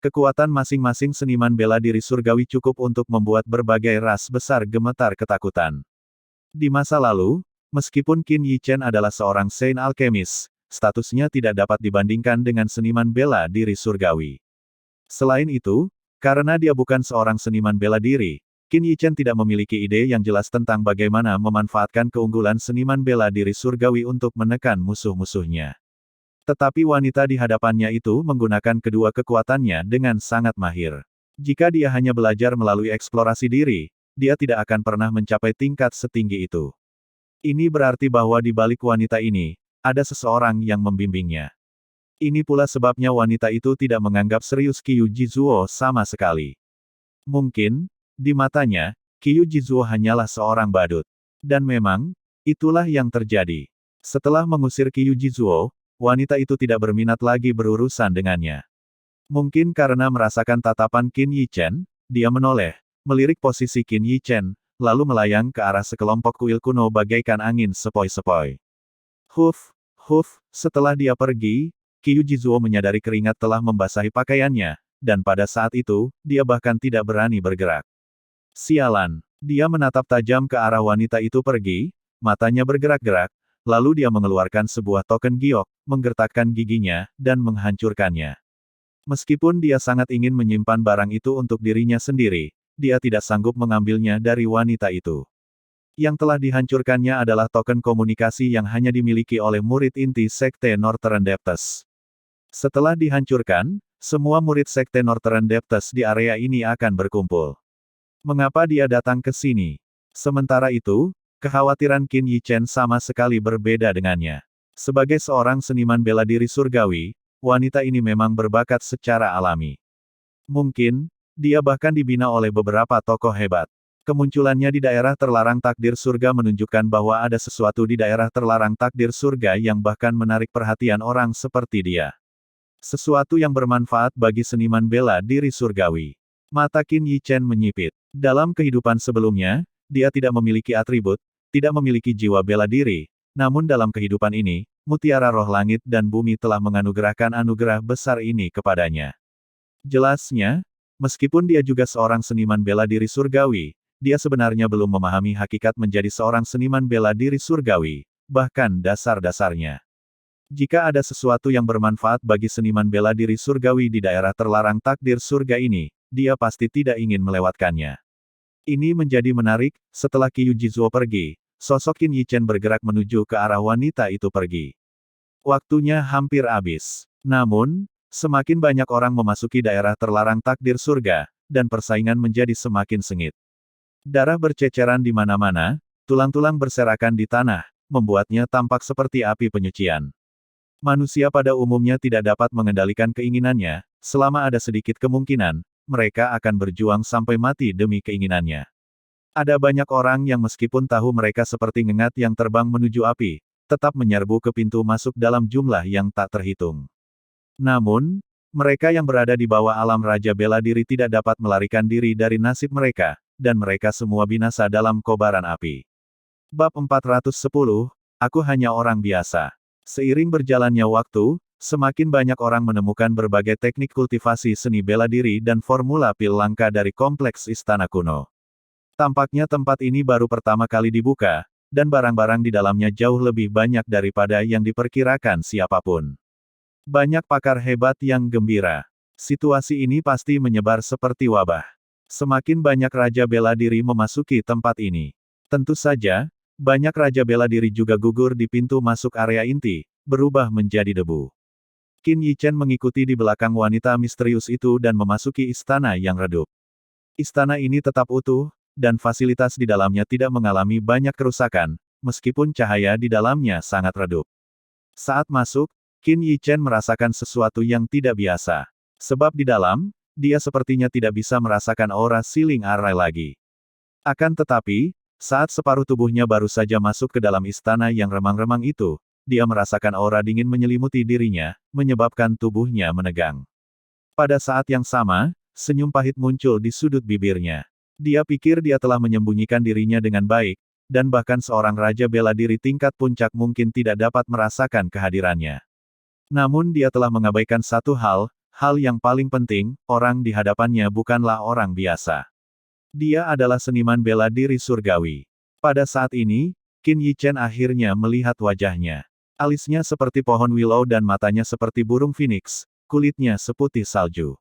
Kekuatan masing-masing seniman bela diri surgawi cukup untuk membuat berbagai ras besar gemetar ketakutan. Di masa lalu, meskipun Qin Yichen adalah seorang Saint Alchemist, statusnya tidak dapat dibandingkan dengan seniman bela diri surgawi. Selain itu, karena dia bukan seorang seniman bela diri, Qin Yichen tidak memiliki ide yang jelas tentang bagaimana memanfaatkan keunggulan seniman bela diri surgawi untuk menekan musuh-musuhnya. Tetapi wanita di hadapannya itu menggunakan kedua kekuatannya dengan sangat mahir. Jika dia hanya belajar melalui eksplorasi diri, dia tidak akan pernah mencapai tingkat setinggi itu. Ini berarti bahwa di balik wanita ini, ada seseorang yang membimbingnya. Ini pula sebabnya wanita itu tidak menganggap serius Qiu Jizuo sama sekali. Mungkin, di matanya, Qiu Jizuo hanyalah seorang badut. Dan memang, itulah yang terjadi. Setelah mengusir Qiu Jizuo, wanita itu tidak berminat lagi berurusan dengannya. Mungkin karena merasakan tatapan Qin Yichen, dia menoleh, melirik posisi Qin Yichen, lalu melayang ke arah sekelompok kuil kuno bagaikan angin sepoi-sepoi. Huf, setelah dia pergi, Qiu Jizuo menyadari keringat telah membasahi pakaiannya, dan pada saat itu, dia bahkan tidak berani bergerak. Sialan, dia menatap tajam ke arah wanita itu pergi, matanya bergerak-gerak, lalu dia mengeluarkan sebuah token giok, menggertakkan giginya, dan menghancurkannya. Meskipun dia sangat ingin menyimpan barang itu untuk dirinya sendiri, dia tidak sanggup mengambilnya dari wanita itu. Yang telah dihancurkannya adalah token komunikasi yang hanya dimiliki oleh murid inti Sekte Northern Depths. Setelah dihancurkan, semua murid Sekte Northern Depths di area ini akan berkumpul. Mengapa dia datang ke sini? Sementara itu, kekhawatiran Qin Yichen sama sekali berbeda dengannya. Sebagai seorang seniman bela diri surgawi, wanita ini memang berbakat secara alami. Mungkin, dia bahkan dibina oleh beberapa tokoh hebat. Kemunculannya di daerah terlarang takdir surga menunjukkan bahwa ada sesuatu di daerah terlarang takdir surga yang bahkan menarik perhatian orang seperti dia. Sesuatu yang bermanfaat bagi seniman bela diri surgawi. Mata Qin Yichen menyipit. Dalam kehidupan sebelumnya, dia tidak memiliki atribut, tidak memiliki jiwa bela diri, namun dalam kehidupan ini, mutiara roh langit dan bumi telah menganugerahkan anugerah besar ini kepadanya. Jelasnya, meskipun dia juga seorang seniman bela diri surgawi, dia sebenarnya belum memahami hakikat menjadi seorang seniman bela diri surgawi, bahkan dasar-dasarnya. Jika ada sesuatu yang bermanfaat bagi seniman bela diri surgawi di daerah terlarang takdir surga ini, dia pasti tidak ingin melewatkannya. Ini menjadi menarik, setelah Qiu Jizuo pergi, sosok Qin Yichen bergerak menuju ke arah wanita itu pergi. Waktunya hampir habis. Namun, semakin banyak orang memasuki daerah terlarang takdir surga, dan persaingan menjadi semakin sengit. Darah berceceran di mana-mana, tulang-tulang berserakan di tanah, membuatnya tampak seperti api penyucian. Manusia pada umumnya tidak dapat mengendalikan keinginannya, selama ada sedikit kemungkinan, mereka akan berjuang sampai mati demi keinginannya. Ada banyak orang yang meskipun tahu mereka seperti ngengat yang terbang menuju api, tetap menyerbu ke pintu masuk dalam jumlah yang tak terhitung. Namun, mereka yang berada di bawah alam Raja Bela Diri tidak dapat melarikan diri dari nasib mereka, dan mereka semua binasa dalam kobaran api. Bab 410, Aku hanya orang biasa. Seiring berjalannya waktu, semakin banyak orang menemukan berbagai teknik kultivasi seni bela diri dan formula pil langka dari kompleks istana kuno. Tampaknya tempat ini baru pertama kali dibuka, dan barang-barang di dalamnya jauh lebih banyak daripada yang diperkirakan siapapun. Banyak pakar hebat yang gembira. Situasi ini pasti menyebar seperti wabah. Semakin banyak raja bela diri memasuki tempat ini. Tentu saja, banyak raja bela diri juga gugur di pintu masuk area inti, berubah menjadi debu. Qin Yichen mengikuti di belakang wanita misterius itu dan memasuki istana yang redup. Istana ini tetap utuh, dan fasilitas di dalamnya tidak mengalami banyak kerusakan, meskipun cahaya di dalamnya sangat redup. Saat masuk, Qin Yichen merasakan sesuatu yang tidak biasa. Sebab di dalam, dia sepertinya tidak bisa merasakan aura siling arai lagi. Akan tetapi, saat separuh tubuhnya baru saja masuk ke dalam istana yang remang-remang itu, dia merasakan aura dingin menyelimuti dirinya, menyebabkan tubuhnya menegang. Pada saat yang sama, senyum pahit muncul di sudut bibirnya. Dia pikir dia telah menyembunyikan dirinya dengan baik, dan bahkan seorang raja bela diri tingkat puncak mungkin tidak dapat merasakan kehadirannya. Namun dia telah mengabaikan satu hal yang paling penting, orang di hadapannya bukanlah orang biasa. Dia adalah seniman bela diri surgawi. Pada saat ini, Qin Yichen akhirnya melihat wajahnya. Alisnya seperti pohon willow dan matanya seperti burung phoenix, kulitnya seputih salju.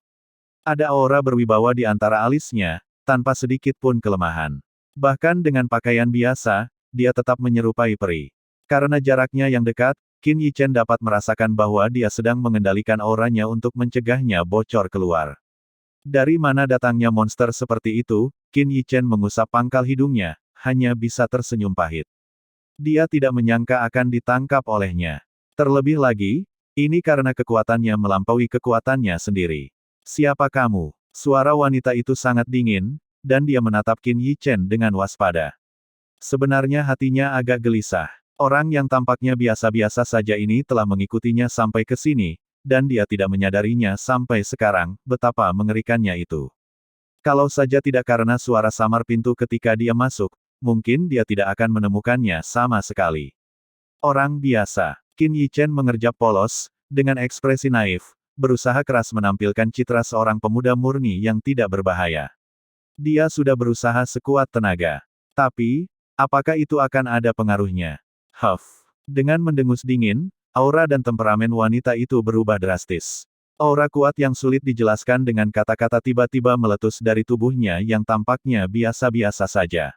Ada aura berwibawa di antara alisnya, tanpa sedikit pun kelemahan. Bahkan dengan pakaian biasa, dia tetap menyerupai peri. Karena jaraknya yang dekat, Qin Yichen dapat merasakan bahwa dia sedang mengendalikan auranya untuk mencegahnya bocor keluar. Dari mana datangnya monster seperti itu, Qin Yichen mengusap pangkal hidungnya, hanya bisa tersenyum pahit. Dia tidak menyangka akan ditangkap olehnya. Terlebih lagi, ini karena kekuatannya melampaui kekuatannya sendiri. Siapa kamu? Suara wanita itu sangat dingin, dan dia menatap Qin Yichen dengan waspada. Sebenarnya hatinya agak gelisah. Orang yang tampaknya biasa-biasa saja ini telah mengikutinya sampai ke sini, dan dia tidak menyadarinya sampai sekarang, betapa mengerikannya itu. Kalau saja tidak karena suara samar pintu ketika dia masuk, mungkin dia tidak akan menemukannya sama sekali. Orang biasa. Qin Yichen mengerjap polos, dengan ekspresi naif, berusaha keras menampilkan citra seorang pemuda murni yang tidak berbahaya. Dia sudah berusaha sekuat tenaga. Tapi, apakah itu akan ada pengaruhnya? Dengan mendengus dingin, aura dan temperamen wanita itu berubah drastis. Aura kuat yang sulit dijelaskan dengan kata-kata tiba-tiba meletus dari tubuhnya yang tampaknya biasa-biasa saja.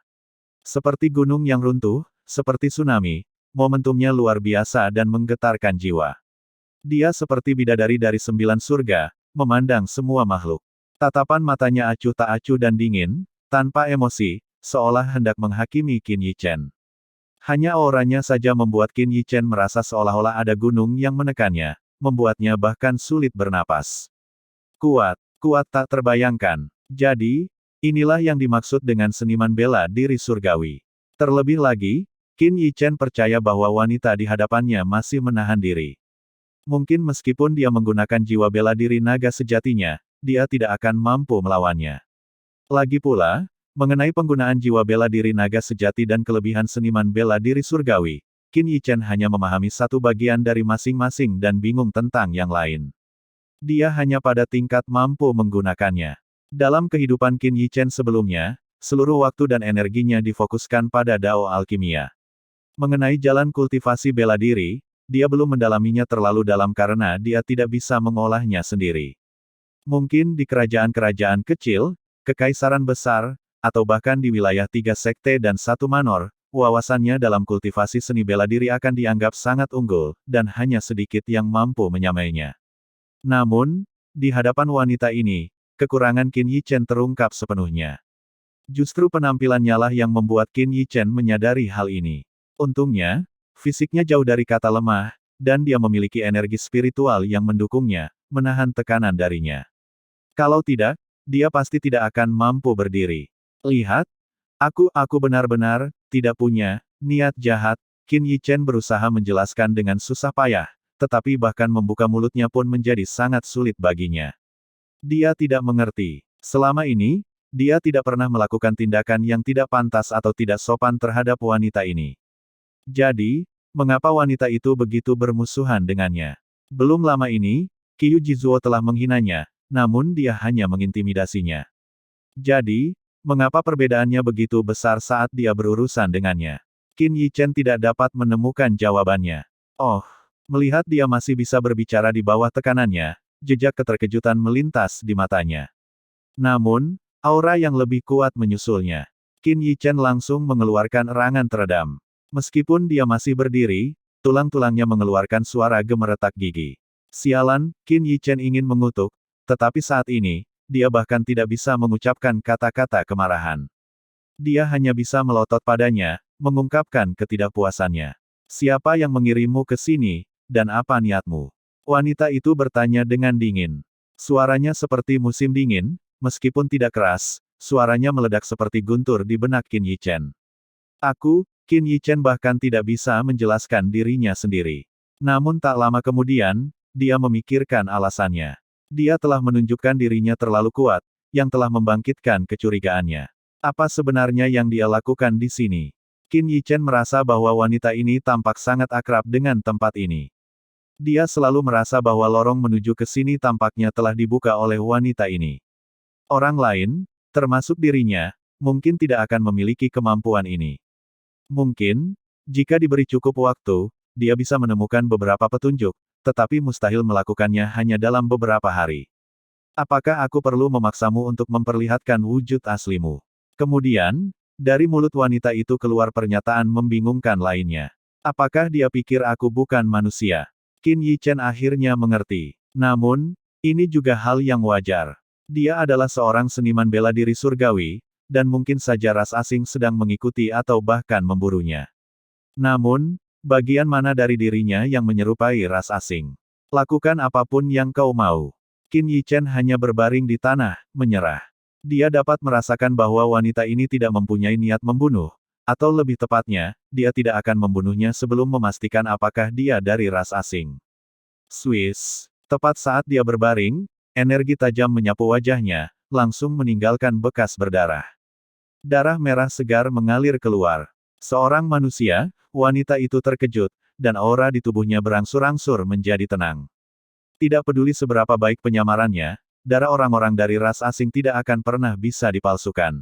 Seperti gunung yang runtuh, seperti tsunami, momentumnya luar biasa dan menggetarkan jiwa. Dia seperti bidadari dari 9 surga, memandang semua makhluk. Tatapan matanya acuh tak acuh dan dingin, tanpa emosi, seolah hendak menghakimi Qin Yichen. Hanya auranya saja membuat Qin Yichen merasa seolah-olah ada gunung yang menekannya, membuatnya bahkan sulit bernapas. Kuat tak terbayangkan. Jadi, inilah yang dimaksud dengan seniman bela diri surgawi. Terlebih lagi, Qin Yichen percaya bahwa wanita di hadapannya masih menahan diri. Mungkin meskipun dia menggunakan jiwa bela diri naga sejatinya, dia tidak akan mampu melawannya. Lagi pula, mengenai penggunaan jiwa bela diri naga sejati dan kelebihan seniman bela diri surgawi, Qin Yichen hanya memahami satu bagian dari masing-masing dan bingung tentang yang lain. Dia hanya pada tingkat mampu menggunakannya. Dalam kehidupan Qin Yichen sebelumnya, seluruh waktu dan energinya difokuskan pada Dao Alkimia. Mengenai jalan kultivasi bela diri, dia belum mendalaminya terlalu dalam karena dia tidak bisa mengolahnya sendiri. Mungkin di kerajaan-kerajaan kecil, kekaisaran besar, atau bahkan di wilayah 3 sekte dan 1 manor, wawasannya dalam kultivasi seni bela diri akan dianggap sangat unggul, dan hanya sedikit yang mampu menyamainya. Namun, di hadapan wanita ini, kekurangan Qin Yichen terungkap sepenuhnya. Justru penampilannya lah yang membuat Qin Yichen menyadari hal ini. Untungnya, fisiknya jauh dari kata lemah, dan dia memiliki energi spiritual yang mendukungnya, menahan tekanan darinya. Kalau tidak, dia pasti tidak akan mampu berdiri. Lihat, Aku benar-benar tidak punya niat jahat. Qin Yichen berusaha menjelaskan dengan susah payah, tetapi bahkan membuka mulutnya pun menjadi sangat sulit baginya. Dia tidak mengerti. Selama ini, dia tidak pernah melakukan tindakan yang tidak pantas atau tidak sopan terhadap wanita ini. Jadi, mengapa wanita itu begitu bermusuhan dengannya? Belum lama ini, Qiu Jizuo telah menghinanya, namun dia hanya mengintimidasinya. Jadi, mengapa perbedaannya begitu besar saat dia berurusan dengannya? Qin Yichen tidak dapat menemukan jawabannya. Oh, melihat dia masih bisa berbicara di bawah tekanannya, jejak keterkejutan melintas di matanya. Namun, aura yang lebih kuat menyusulnya. Qin Yichen langsung mengeluarkan erangan teredam. Meskipun dia masih berdiri, tulang-tulangnya mengeluarkan suara gemeretak gigi. Sialan, Qin Yichen ingin mengutuk, tetapi saat ini, dia bahkan tidak bisa mengucapkan kata-kata kemarahan. Dia hanya bisa melotot padanya, mengungkapkan ketidakpuasannya. Siapa yang mengirimmu ke sini, dan apa niatmu? Wanita itu bertanya dengan dingin. Suaranya seperti musim dingin, meskipun tidak keras, suaranya meledak seperti guntur di benak Qin Yichen. Qin Yichen bahkan tidak bisa menjelaskan dirinya sendiri. Namun tak lama kemudian, dia memikirkan alasannya. Dia telah menunjukkan dirinya terlalu kuat, yang telah membangkitkan kecurigaannya. Apa sebenarnya yang dia lakukan di sini? Qin Yichen merasa bahwa wanita ini tampak sangat akrab dengan tempat ini. Dia selalu merasa bahwa lorong menuju ke sini tampaknya telah dibuka oleh wanita ini. Orang lain, termasuk dirinya, mungkin tidak akan memiliki kemampuan ini. Mungkin, jika diberi cukup waktu, dia bisa menemukan beberapa petunjuk, tetapi mustahil melakukannya hanya dalam beberapa hari. Apakah aku perlu memaksamu untuk memperlihatkan wujud aslimu? Kemudian, dari mulut wanita itu keluar pernyataan membingungkan lainnya. Apakah dia pikir aku bukan manusia? Qin Yichen akhirnya mengerti. Namun, ini juga hal yang wajar. Dia adalah seorang seniman bela diri surgawi, dan mungkin saja ras asing sedang mengikuti atau bahkan memburunya. Namun, bagian mana dari dirinya yang menyerupai ras asing? Lakukan apapun yang kau mau. Qin Yichen hanya berbaring di tanah, menyerah. Dia dapat merasakan bahwa wanita ini tidak mempunyai niat membunuh, atau lebih tepatnya, dia tidak akan membunuhnya sebelum memastikan apakah dia dari ras asing. Swiss. Tepat saat dia berbaring, energi tajam menyapu wajahnya, langsung meninggalkan bekas berdarah. Darah merah segar mengalir keluar. Seorang manusia, wanita itu terkejut, dan aura di tubuhnya berangsur-angsur menjadi tenang. Tidak peduli seberapa baik penyamarannya, darah orang-orang dari ras asing tidak akan pernah bisa dipalsukan.